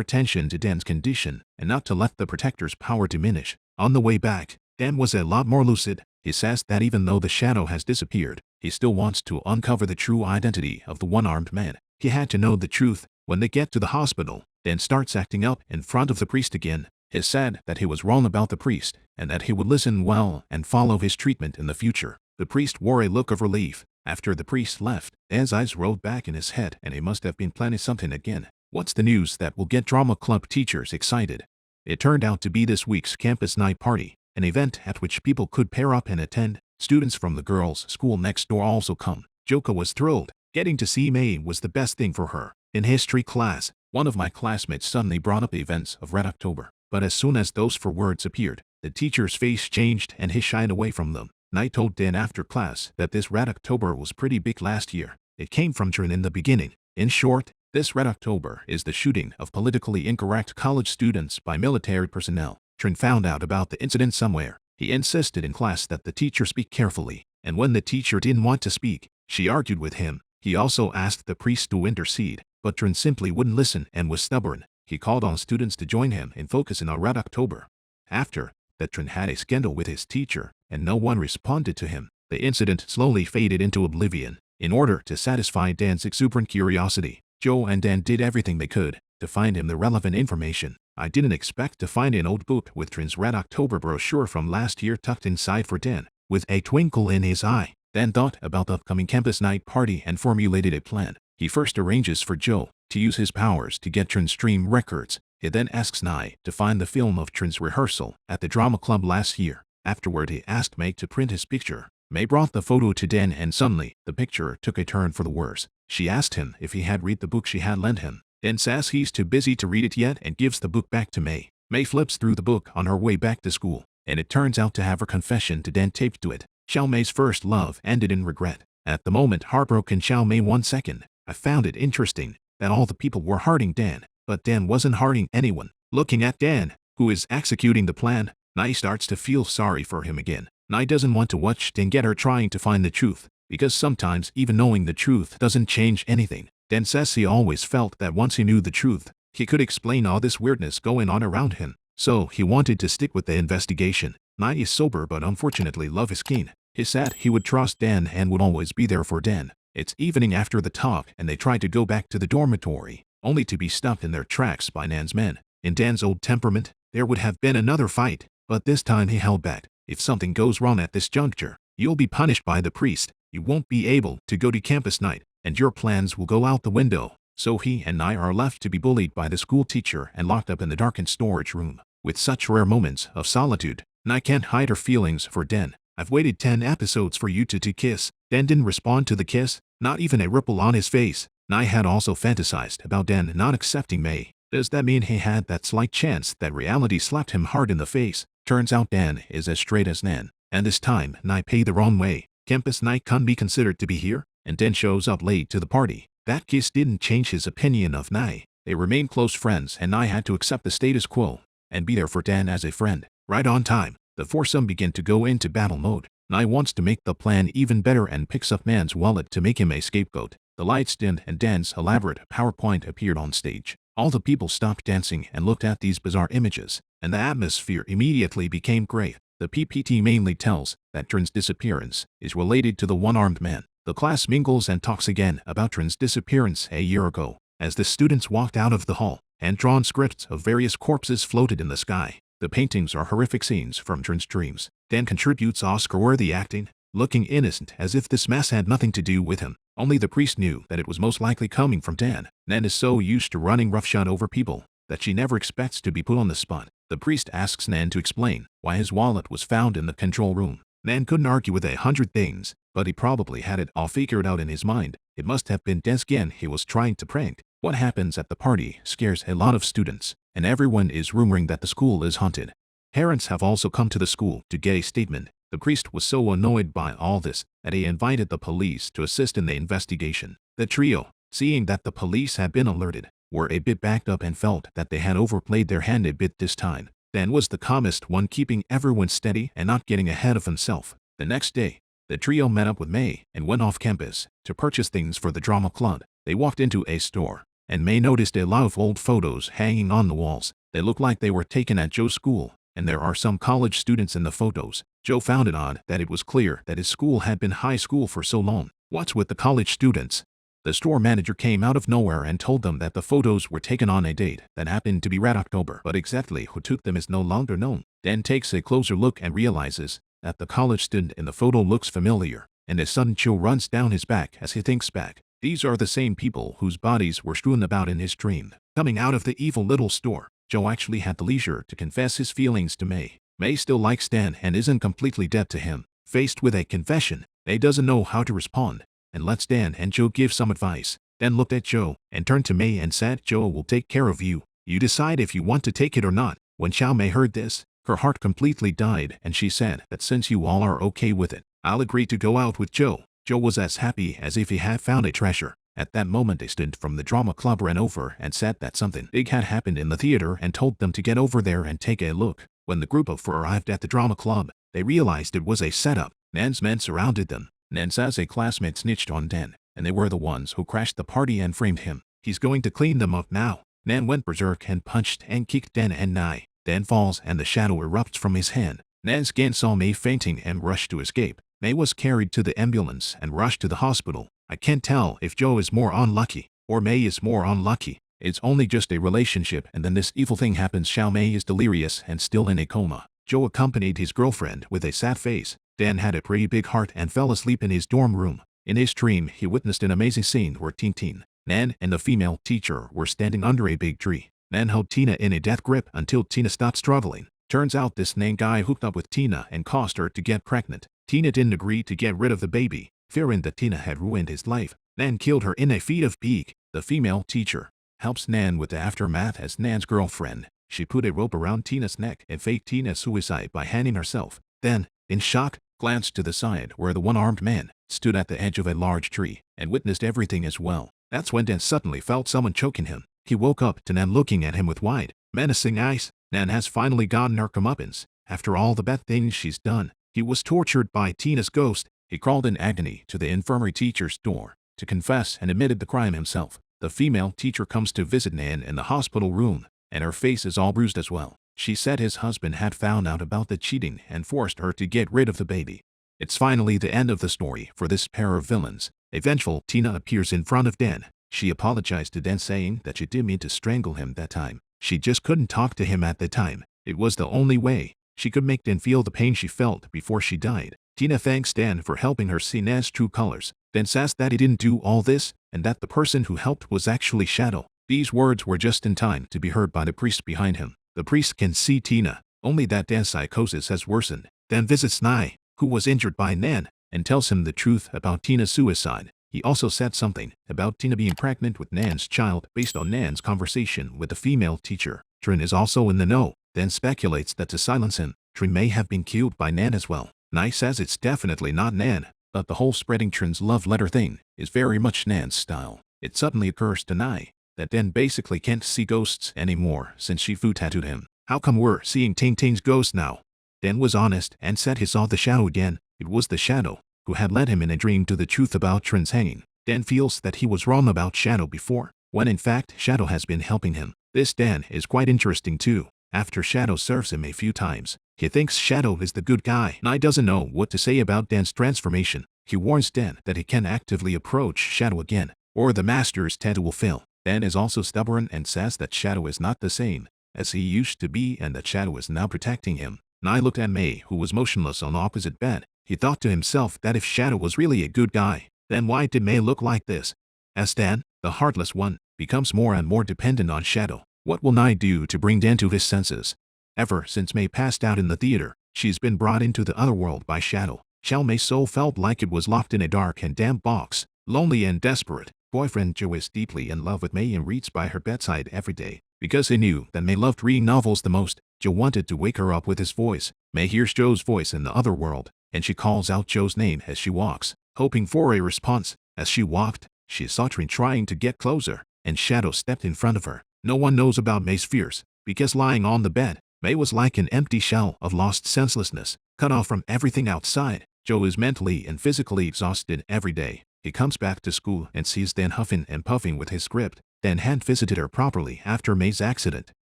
attention to Dan's condition and not to let the protector's power diminish. On the way back, Dan was a lot more lucid. He says that even though the shadow has disappeared, he still wants to uncover the true identity of the one-armed man. He had to know the truth. When they get to the hospital, Dan starts acting up in front of the priest again. He said that he was wrong about the priest and that he would listen well and follow his treatment in the future. The priest wore a look of relief. After the priest left, Dan's eyes rolled back in his head and he must have been planning something again. What's the news that will get drama club teachers excited? It turned out to be this week's campus night party, an event at which people could pair up and attend. Students from the girls' school next door also come. Joka was thrilled. Getting to see May was the best thing for her. In history class, one of my classmates suddenly brought up the events of Red October. But as soon as those four words appeared, the teacher's face changed and he shied away from them. Nai told Dan after class that this Red October was pretty big last year. It came from Trin in the beginning. In short, this Red October is the shooting of politically incorrect college students by military personnel. Trin found out about the incident somewhere. He insisted in class that the teacher speak carefully, and when the teacher didn't want to speak, she argued with him. He also asked the priest to intercede, but Trin simply wouldn't listen and was stubborn. He called on students to join him in focusing on Red October. After that, Trin had a scandal with his teacher, and no one responded to him. The incident slowly faded into oblivion. In order to satisfy Dan's exuberant curiosity, Joe and Dan did everything they could to find him the relevant information. I didn't expect to find an old book with Trin's Red October brochure from last year tucked inside for Dan. With a twinkle in his eye, Dan thought about the upcoming campus night party and formulated a plan. He first arranges for Joe to use his powers to get Trin's dream records. He then asks Nai to find the film of Trin's rehearsal at the drama club last year. Afterward, he asked May to print his picture. May brought the photo to Dan and suddenly, the picture took a turn for the worse. She asked him if he had read the book she had lent him. Dan says he's too busy to read it yet and gives the book back to May. May flips through the book on her way back to school, and it turns out to have her confession to Dan taped to it. Xiao Mei's first love ended in regret. At the moment, heartbroken Xiao Mei 1 second. I found it interesting that all the people were hearting Dan, but Dan wasn't hearting anyone. Looking at Dan, who is executing the plan, Nai starts to feel sorry for him again. Nai doesn't want to watch Dan get her trying to find the truth, because sometimes even knowing the truth doesn't change anything. Dan says he always felt that once he knew the truth, He could explain all this weirdness going on around him, so he wanted to stick with the investigation. Nai is sober but unfortunately love is keen. He said he would trust Dan and would always be there for Dan. It's evening after the talk and they try to go back to the dormitory, only to be stopped in their tracks by Nan's men. In Dan's old temperament, there would have been another fight, but this time he held back. If something goes wrong at this juncture, you'll be punished by the priest. You won't be able to go to campus night, and your plans will go out the window. So he and I are left to be bullied by the school teacher and locked up in the darkened storage room. With such rare moments of solitude, Nai can't hide her feelings for Den. I've waited 10 episodes for you to kiss. Den didn't respond to the kiss, not even a ripple on his face. Nai had also fantasized about Dan not accepting May. Does that mean he had that slight chance that reality slapped him hard in the face? Turns out Dan is as straight as Nan, and this time Nai paid the wrong way. Campus night can't be considered to be here, and Dan shows up late to the party. That kiss didn't change his opinion of Nai. They remained close friends and Nai had to accept the status quo and be there for Dan as a friend. Right on time, the foursome begin to go into battle mode. Nai wants to make the plan even better and picks up Nan's wallet to make him a scapegoat. The lights dimmed and Dan's elaborate PowerPoint appeared on stage. All the people stopped dancing and looked at these bizarre images, and the atmosphere immediately became great. The PPT mainly tells that Trin's disappearance is related to the one-armed man. The class mingles and talks again about Trin's disappearance a year ago. As the students walked out of the hall, hand-drawn scripts of various corpses floated in the sky. The paintings are horrific scenes from Trin's dreams. Dan contributes Oscar-worthy acting, looking innocent as if this mess had nothing to do with him. Only the priest knew that it was most likely coming from Dan. Nan is so used to running roughshod over people that she never expects to be put on the spot. The priest asks Nan to explain why his wallet was found in the control room. Nan couldn't argue with 100 things, but he probably had it all figured out in his mind. It must have been Desgen he was trying to prank. What happens at the party scares a lot of students, and everyone is rumoring that the school is haunted. Parents have also come to the school to get a statement. The priest was so annoyed by all this that he invited the police to assist in the investigation. The trio, seeing that the police had been alerted, were a bit backed up and felt that they had overplayed their hand a bit this time. Dan was the calmest one, keeping everyone steady and not getting ahead of himself. The next day, the trio met up with May and went off campus to purchase things for the drama club. They walked into a store, and May noticed a lot of old photos hanging on the walls. They looked like they were taken at Joe's school, and there are some college students in the photos. Joe found it odd that it was clear that his school had been high school for so long. What's with the college students? The store manager came out of nowhere and told them that the photos were taken on a date that happened to be Red October, but exactly who took them is no longer known. Dan takes a closer look and realizes that the college student in the photo looks familiar, and a sudden chill runs down his back as he thinks back. These are the same people whose bodies were strewn about in his dream. Coming out of the evil little store, Joe actually had the leisure to confess his feelings to May. May still likes Dan and isn't completely dead to him. Faced with a confession, May doesn't know how to respond, and lets Dan and Joe give some advice. Dan looked at Joe and turned to May and said, "Joe will take care of you. You decide if you want to take it or not." When Xiao Mei heard this, her heart completely died and she said that since you all are okay with it, I'll agree to go out with Joe. Joe was as happy as if he had found a treasure. At that moment a student from the drama club ran over and said that something big had happened in the theater and told them to get over there and take a look. When the group of four arrived at the drama club, they realized it was a setup. Nan's men surrounded them. Nan says a classmate snitched on Dan, and they were the ones who crashed the party and framed him. He's going to clean them up now. Nan went berserk and punched and kicked Dan and Nai. Dan falls and the shadow erupts from his hand. Nan again saw May fainting and rushed to escape. May was carried to the ambulance and rushed to the hospital. I can't tell if Joe is more unlucky or May is more unlucky. It's only just a relationship, and then this evil thing happens. Xiao Mei is delirious and still in a coma. Joe accompanied his girlfriend with a sad face. Dan had a pretty big heart and fell asleep in his dorm room. In his dream, he witnessed an amazing scene where Tin, Nan, and the female teacher were standing under a big tree. Nan held Tina in a death grip until Tina stopped struggling. Turns out this Nan guy hooked up with Tina and caused her to get pregnant. Tina didn't agree to get rid of the baby, fearing that Tina had ruined his life. Nan killed her in a feat of pique. The female teacher helps Nan with the aftermath as Nan's girlfriend. She put a rope around Tina's neck and faked Tina's suicide by hanging herself. Then, in shock, glanced to the side where the one-armed man stood at the edge of a large tree and witnessed everything as well. That's when Dan suddenly felt someone choking him. He woke up to Nan looking at him with wide, menacing eyes. Nan has finally gotten her comeuppance. After all the bad things she's done, he was tortured by Tina's ghost. He crawled in agony to the infirmary teacher's door to confess and admitted the crime himself. the female teacher comes to visit Nan in the hospital room, and her face is all bruised as well. She said his husband had found out about the cheating and forced her to get rid of the baby. It's finally the end of the story for this pair of villains. A vengeful Tina appears in front of Dan. She apologized to Dan, saying that she didn't mean to strangle him that time. She just couldn't talk to him at the time. It was the only way she could make Dan feel the pain she felt before she died. Tina thanks Dan for helping her see Nan's true colors, then says that he didn't do all this, and that the person who helped was actually Shadow. These words were just in time to be heard by the priest behind him. The priest can see Tina, only that Dan's psychosis has worsened. Dan visits Nai, who was injured by Nan, and tells him the truth about Tina's suicide. He also said something about Tina being pregnant with Nan's child based on Nan's conversation with the female teacher. Trin is also in the know, then speculates that to silence him, Trin may have been killed by Nan as well. Nai says it's definitely not Nan, but the whole spreading Trin's love letter thing is very much Nan's style. It suddenly occurs to Nai that Dan basically can't see ghosts anymore since she fu tattooed him. How come we're seeing Ting Ting's ghost now? Dan was honest and said he saw the shadow again. It was the shadow who had led him in a dream to the truth about Trin's hanging. Dan feels that he was wrong about Shadow before, when in fact Shadow has been helping him. This Dan is quite interesting too. After Shadow serves him a few times, he thinks Shadow is the good guy. Nai doesn't know what to say about Dan's transformation. He warns Dan that he can actively approach Shadow again, or the master's tattoo will fail. Dan is also stubborn and says that Shadow is not the same as he used to be and that Shadow is now protecting him. Nai looked at May, who was motionless on the opposite bed. He thought to himself that if Shadow was really a good guy, then why did May look like this? As Dan, the heartless one, becomes more and more dependent on Shadow, what will Nai do to bring Dan to his senses? Ever since May passed out in the theater, she's been brought into the other world by Shadow. May's soul felt like it was locked in a dark and damp box. Lonely and desperate, boyfriend Joe is deeply in love with May and reads by her bedside every day. Because he knew that May loved reading novels the most, Joe wanted to wake her up with his voice. May hears Joe's voice in the other world, and she calls out Joe's name as she walks, hoping for a response. As she walked, she saw Trin trying to get closer, and Shadow stepped in front of her. No one knows about May's fears, because lying on the bed, May was like an empty shell of lost senselessness, cut off from everything outside. Joe is mentally and physically exhausted every day. He comes back to school and sees Dan huffing and puffing with his script. Dan hadn't visited her properly after May's accident.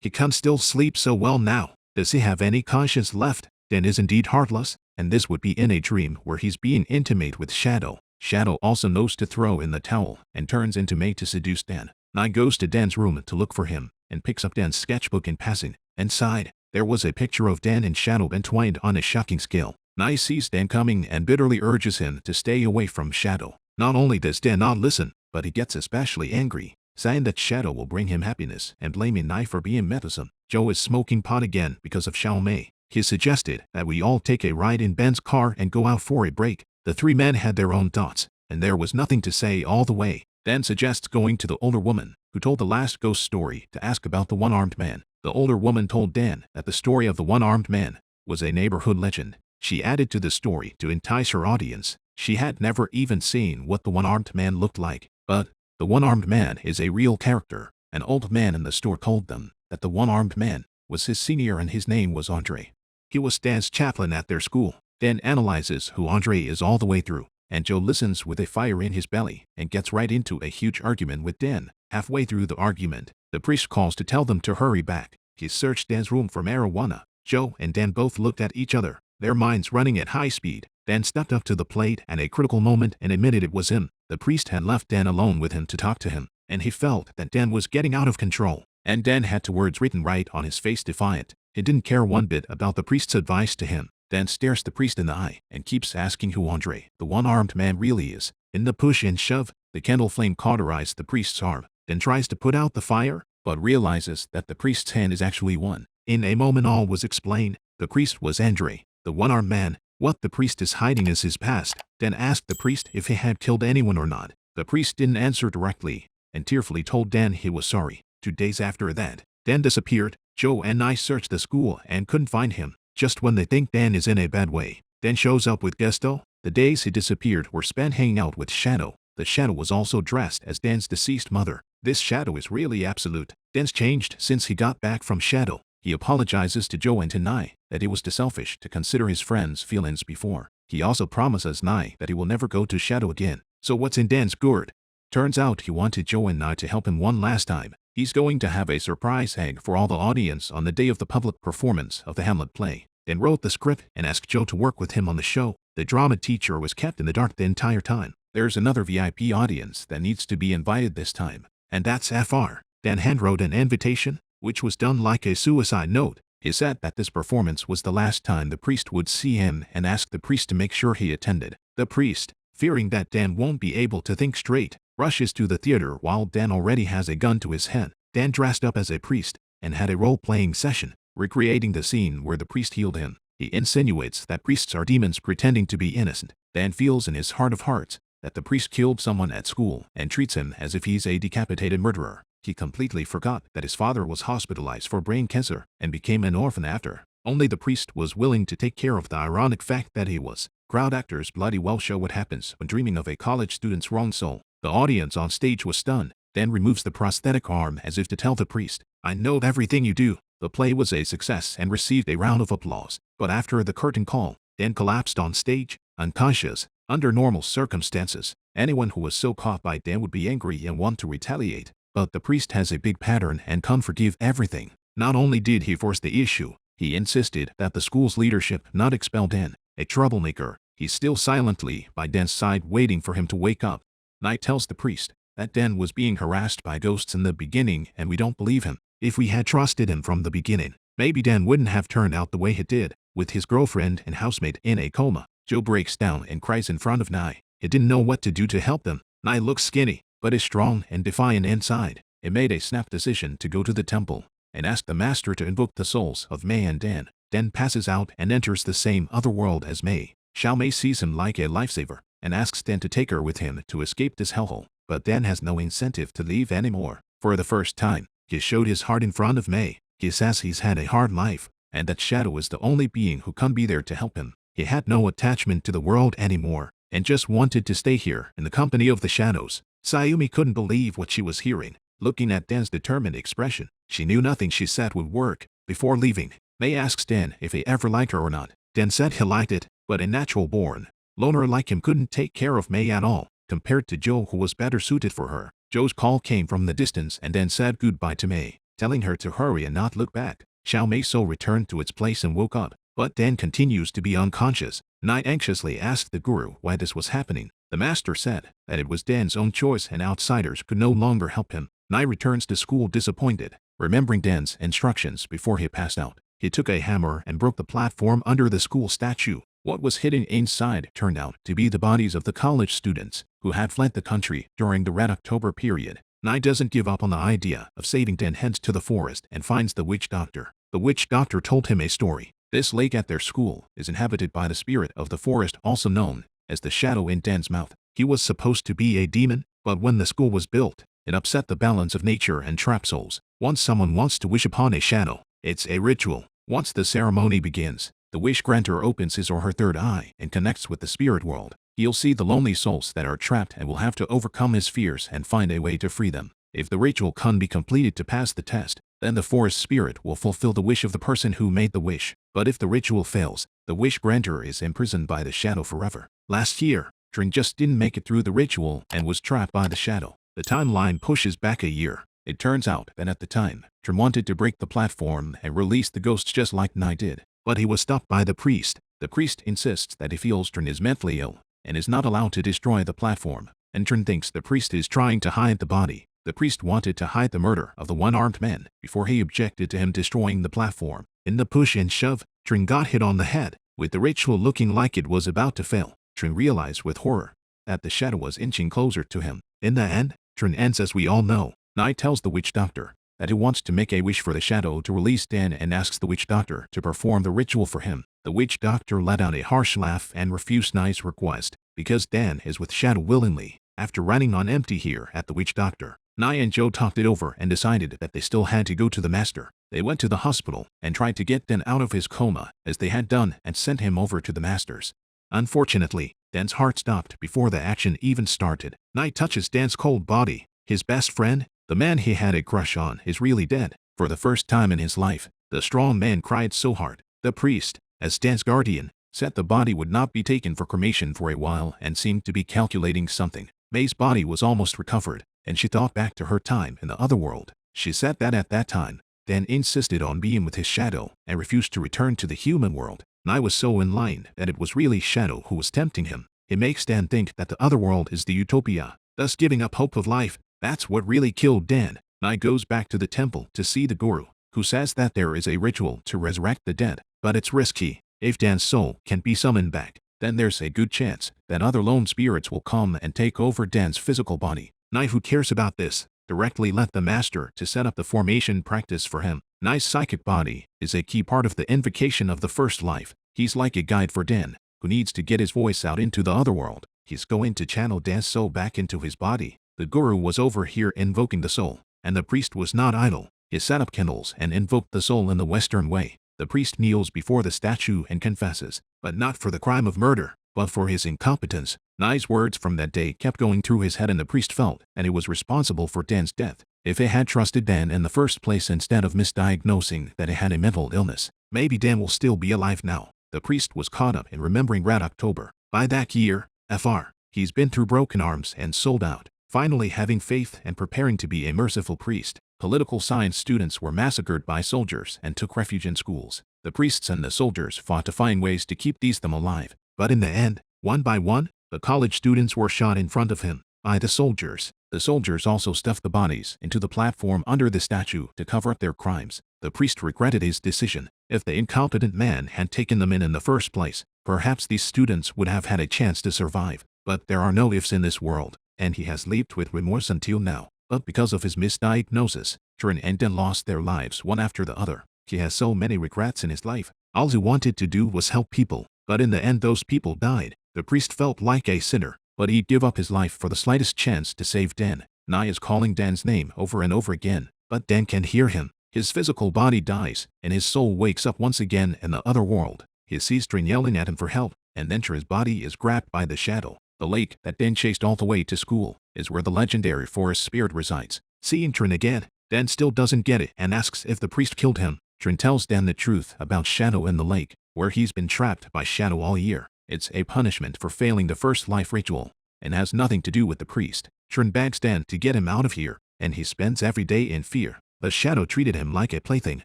He can't still sleep so well now. Does he have any conscience left? Dan is indeed heartless, and this would be in a dream where he's being intimate with Shadow. Shadow also knows to throw in the towel and turns into May to seduce Dan. Nai goes to Dan's room to look for him and picks up Dan's sketchbook in passing. Inside, there was a picture of Dan and Shadow entwined on a shocking scale. Nai sees Dan coming and bitterly urges him to stay away from Shadow. Not only does Dan not listen, but he gets especially angry, saying that Shadow will bring him happiness and blaming Nai for being meddlesome. Joe is smoking pot again because of May. He suggested that we all take a ride in Ben's car and go out for a break. The three men had their own thoughts, and there was nothing to say all the way. Dan suggests going to the older woman, who told the last ghost story, to ask about the one-armed man. The older woman told Dan that the story of the one-armed man was a neighborhood legend. She added to the story to entice her audience. She had never even seen what the one-armed man looked like, but the one-armed man is a real character. An old man in the store told them that the one-armed man was his senior and his name was Andre. He was Dan's chaplain at their school. Dan analyzes who Andre is all the way through, and Joe listens with a fire in his belly and gets right into a huge argument with Dan. Halfway through the argument, the priest calls to tell them to hurry back. He searched Dan's room for marijuana. Joe and Dan both looked at each other, their minds running at high speed. Dan stepped up to the plate at a critical moment and admitted it was him. The priest had left Dan alone with him to talk to him, and he felt that Dan was getting out of control. And Dan had the words written right on his face, defiant. He didn't care one bit about the priest's advice to him. Dan stares the priest in the eye and keeps asking who Andre, the one-armed man, really is. In the push and shove, the candle flame cauterized the priest's arm. Dan tries to put out the fire, but realizes that the priest's hand is actually one. In a moment all was explained. The priest was Andre, the one-armed man. What the priest is hiding is his past. Dan asked the priest if he had killed anyone or not. The priest didn't answer directly, and tearfully told Dan he was sorry. 2 days after that, Dan disappeared. Joe and I searched the school and couldn't find him. Just when they think Dan is in a bad way, Dan shows up with Gesto. The days he disappeared were spent hanging out with Shadow. The Shadow was also dressed as Dan's deceased mother. This Shadow is really absolute. Dan's changed since he got back from Shadow. He apologizes to Joe and to Nai that it was too selfish to consider his friend's feelings before. He also promises Nai that he will never go to Shadow again. So what's in Dan's gourd? Turns out he wanted Joe and I to help him one last time. He's going to have a surprise egg for all the audience on the day of the public performance of the Hamlet play. Dan wrote the script and asked Joe to work with him on the show. The drama teacher was kept in the dark the entire time. There's another VIP audience that needs to be invited this time, and that's FR. Dan handwrote an invitation, which was done like a suicide note. He said that this performance was the last time the priest would see him and asked the priest to make sure he attended. The priest, fearing that Dan won't be able to think straight, rushes to the theater while Dan already has a gun to his head. Dan dressed up as a priest and had a role-playing session, recreating the scene where the priest healed him. He insinuates that priests are demons pretending to be innocent. Dan feels in his heart of hearts that the priest killed someone at school and treats him as if he's a decapitated murderer. He completely forgot that his father was hospitalized for brain cancer and became an orphan after. Only the priest was willing to take care of the ironic fact that he was. Crowd actors bloody well show what happens when dreaming of a college student's wrong soul. The audience on stage was stunned. Dan removes the prosthetic arm as if to tell the priest, "I know everything you do." The play was a success and received a round of applause. But after the curtain call, Dan collapsed on stage, unconscious. Under normal circumstances, anyone who was so caught by Dan would be angry and want to retaliate. But the priest has a big pattern and can't forgive everything. Not only did he force the issue, he insisted that the school's leadership not expel Dan, a troublemaker. He's still silently by Dan's side waiting for him to wake up. Knight tells the priest that Dan was being harassed by ghosts in the beginning and we don't believe him. If we had trusted him from the beginning, maybe Dan wouldn't have turned out the way he did, with his girlfriend and housemate in a coma. Joe breaks down and cries in front of Nye. He didn't know what to do to help them. Nye looks skinny, but is strong and defiant inside. He made a snap decision to go to the temple and ask the master to invoke the souls of May and Dan. Dan passes out and enters the same other world as May. Xiao Mei sees him like a lifesaver and asks Dan to take her with him to escape this hellhole. But Dan has no incentive to leave anymore. For the first time, he showed his heart in front of May. He says he's had a hard life and that Shadow is the only being who can be there to help him. He had no attachment to the world anymore and just wanted to stay here in the company of the shadows. Sayumi couldn't believe what she was hearing. Looking at Dan's determined expression, she knew nothing she said would work. Before leaving, May asks Dan if he ever liked her or not. Dan said he liked it, but a natural-born loner like him couldn't take care of May at all, compared to Joe who was better suited for her. Joe's call came from the distance and Dan said goodbye to May, telling her to hurry and not look back. Xiao Mei's soul returned to its place and woke up, but Dan continues to be unconscious. Knight anxiously asked the guru why this was happening. The master said that it was Dan's own choice and outsiders could no longer help him. Knight returns to school disappointed, remembering Dan's instructions before he passed out. He took a hammer and broke the platform under the school statue. What was hidden inside turned out to be the bodies of the college students who had fled the country during the Red October period. Knight doesn't give up on the idea of saving Dan, heads to the forest and finds the witch doctor. The witch doctor told him a story. This lake at their school is inhabited by the spirit of the forest, also known as the shadow in Dan's mouth. He was supposed to be a demon, but when the school was built, it upset the balance of nature and trapped souls. Once someone wants to wish upon a shadow, it's a ritual. Once the ceremony begins, the wish granter opens his or her third eye and connects with the spirit world. He'll see the lonely souls that are trapped and will have to overcome his fears and find a way to free them. If the ritual can be completed to pass the test, then the forest spirit will fulfill the wish of the person who made the wish. But if the ritual fails, the wish granter is imprisoned by the shadow forever. Last year, Trin just didn't make it through the ritual and was trapped by the shadow. The timeline pushes back a year. It turns out that at the time, Trin wanted to break the platform and release the ghosts just like Nai did. But he was stopped by the priest. The priest insists that he feels Trin is mentally ill and is not allowed to destroy the platform. And Trin thinks the priest is trying to hide the body. The priest wanted to hide the murder of the one-armed man before he objected to him destroying the platform. In the push and shove, Trin got hit on the head. With the ritual looking like it was about to fail, Trin realized with horror that the shadow was inching closer to him. In the end, Trin ends as we all know. Nai tells the witch doctor that he wants to make a wish for the shadow to release Dan and asks the witch doctor to perform the ritual for him. The witch doctor let out a harsh laugh and refused Nai's request because Dan is with Shadow willingly. After running on empty here at the witch doctor, Nai and Joe talked it over and decided that they still had to go to the master. They went to the hospital and tried to get Dan out of his coma as they had done and sent him over to the masters. Unfortunately, Dan's heart stopped before the action even started. Nai touches Dan's cold body. His best friend, the man he had a crush on, is really dead. For the first time in his life, the strong man cried so hard. The priest, as Dan's guardian, said the body would not be taken for cremation for a while and seemed to be calculating something. May's body was almost recovered, and she thought back to her time in the other world. She said that at that time, Dan insisted on being with his shadow and refused to return to the human world. Nai was so enlightened that it was really Shadow who was tempting him. It makes Dan think that the other world is the utopia, thus giving up hope of life. That's what really killed Dan. Nai goes back to the temple to see the guru, who says that there is a ritual to resurrect the dead, but it's risky. If Dan's soul can be summoned back, then there's a good chance that other lone spirits will come and take over Dan's physical body. Nai, who cares about this, directly let the master to set up the formation practice for him. Nai's psychic body is a key part of the invocation of the first life. He's like a guide for Dan, who needs to get his voice out into the other world. He's going to channel Dan's soul back into his body. The guru was over here invoking the soul, and the priest was not idle. He set up candles and invoked the soul in the Western way. The priest kneels before the statue and confesses, but not for the crime of murder, but for his incompetence. Nai's words from that day kept going through his head, and the priest felt that he was responsible for Dan's death. If he had trusted Dan in the first place instead of misdiagnosing that he had a mental illness, maybe Dan will still be alive now. The priest was caught up in remembering Rat October. By that year, Fr. He's been through broken arms and sold out. Finally having faith and preparing to be a merciful priest, political science students were massacred by soldiers and took refuge in schools. The priests and the soldiers fought to find ways to keep them alive. But in the end, one by one, the college students were shot in front of him by the soldiers. The soldiers also stuffed the bodies into the platform under the statue to cover up their crimes. The priest regretted his decision. If the incompetent man had taken them in the first place, perhaps these students would have had a chance to survive. But there are no ifs in this world, and he has lived with remorse until now. But because of his misdiagnosis, Trin and Dan lost their lives one after the other. He has so many regrets in his life. All he wanted to do was help people, but in the end those people died. The priest felt like a sinner, but he'd give up his life for the slightest chance to save Dan. Nai is calling Dan's name over and over again, but Dan can't hear him. His physical body dies, and his soul wakes up once again in the other world. He sees Trin yelling at him for help, and then his body is grabbed by the shadow. The lake that Dan chased all the way to school is where the legendary forest spirit resides. Seeing Trin again, Dan still doesn't get it and asks if the priest killed him. Trin tells Dan the truth about Shadow in the lake, where he's been trapped by Shadow all year. It's a punishment for failing the first life ritual, and has nothing to do with the priest. Trin begs Dan to get him out of here, and he spends every day in fear. The shadow treated him like a plaything.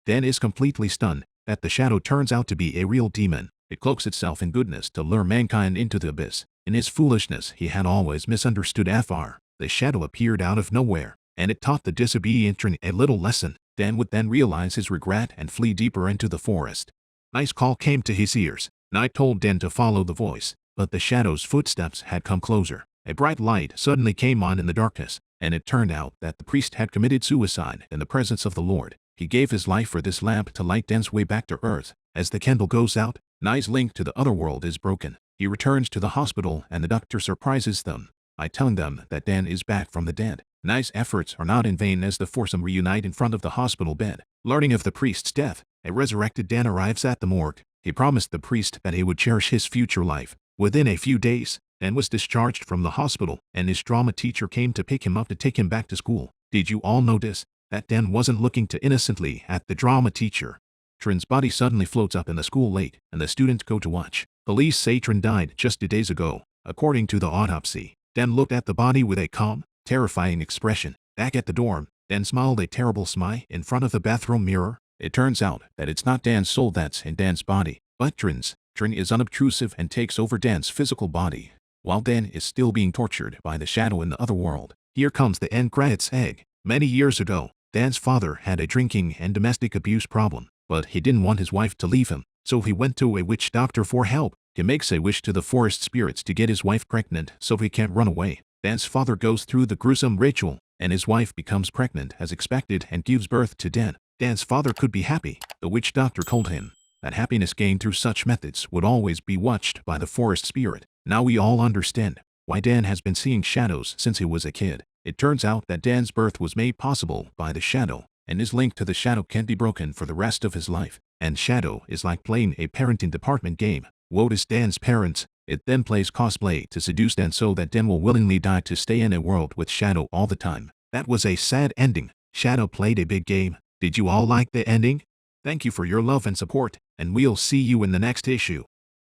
Dan is completely stunned that the shadow turns out to be a real demon. It cloaks itself in goodness to lure mankind into the abyss. In his foolishness, he had always misunderstood Fr. The shadow appeared out of nowhere, and it taught the disobedient Trin a little lesson. Dan would then realize his regret and flee deeper into the forest. Nai's call came to his ears. Nai told Dan to follow the voice, but the shadow's footsteps had come closer. A bright light suddenly came on in the darkness, and it turned out that the priest had committed suicide in the presence of the Lord. He gave his life for this lamp to light Dan's way back to earth. As the candle goes out, Nai's link to the other world is broken. He returns to the hospital, and the doctor surprises them by telling them that Dan is back from the dead. Nai's efforts are not in vain as the foursome reunite in front of the hospital bed. Learning of the priest's death, a resurrected Dan arrives at the morgue. He promised the priest that he would cherish his future life. Within a few days, Dan was discharged from the hospital, and his drama teacher came to pick him up to take him back to school. Did you all notice that Dan wasn't looking too innocently at the drama teacher? Trin's body suddenly floats up in the school lake, and the students go to watch. Police say Trin died just 2 days ago. According to the autopsy, Dan looked at the body with a calm, terrifying expression. Back at the dorm, Dan smiled a terrible smile in front of the bathroom mirror. It turns out that it's not Dan's soul that's in Dan's body, but Trin's. Trin is unobtrusive and takes over Dan's physical body, while Dan is still being tortured by the shadow in the other world. Here comes the end credits egg. Many years ago, Dan's father had a drinking and domestic abuse problem, but he didn't want his wife to leave him, so he went to a witch doctor for help. He makes a wish to the forest spirits to get his wife pregnant so he can't run away. Dan's father goes through the gruesome ritual, and his wife becomes pregnant as expected and gives birth to Dan. Dan's father could be happy. The witch doctor told him that happiness gained through such methods would always be watched by the forest spirit. Now we all understand why Dan has been seeing shadows since he was a kid. It turns out that Dan's birth was made possible by the shadow, and his link to the shadow can't be broken for the rest of his life. And shadow is like playing a parenting department game. Woe is Dan's parents. It then plays cosplay to seduce Dan so that Dan will willingly die to stay in a world with shadow all the time. That was a sad ending. Shadow played a big game. Did you all like the ending? Thank you for your love and support, and we'll see you in the next issue.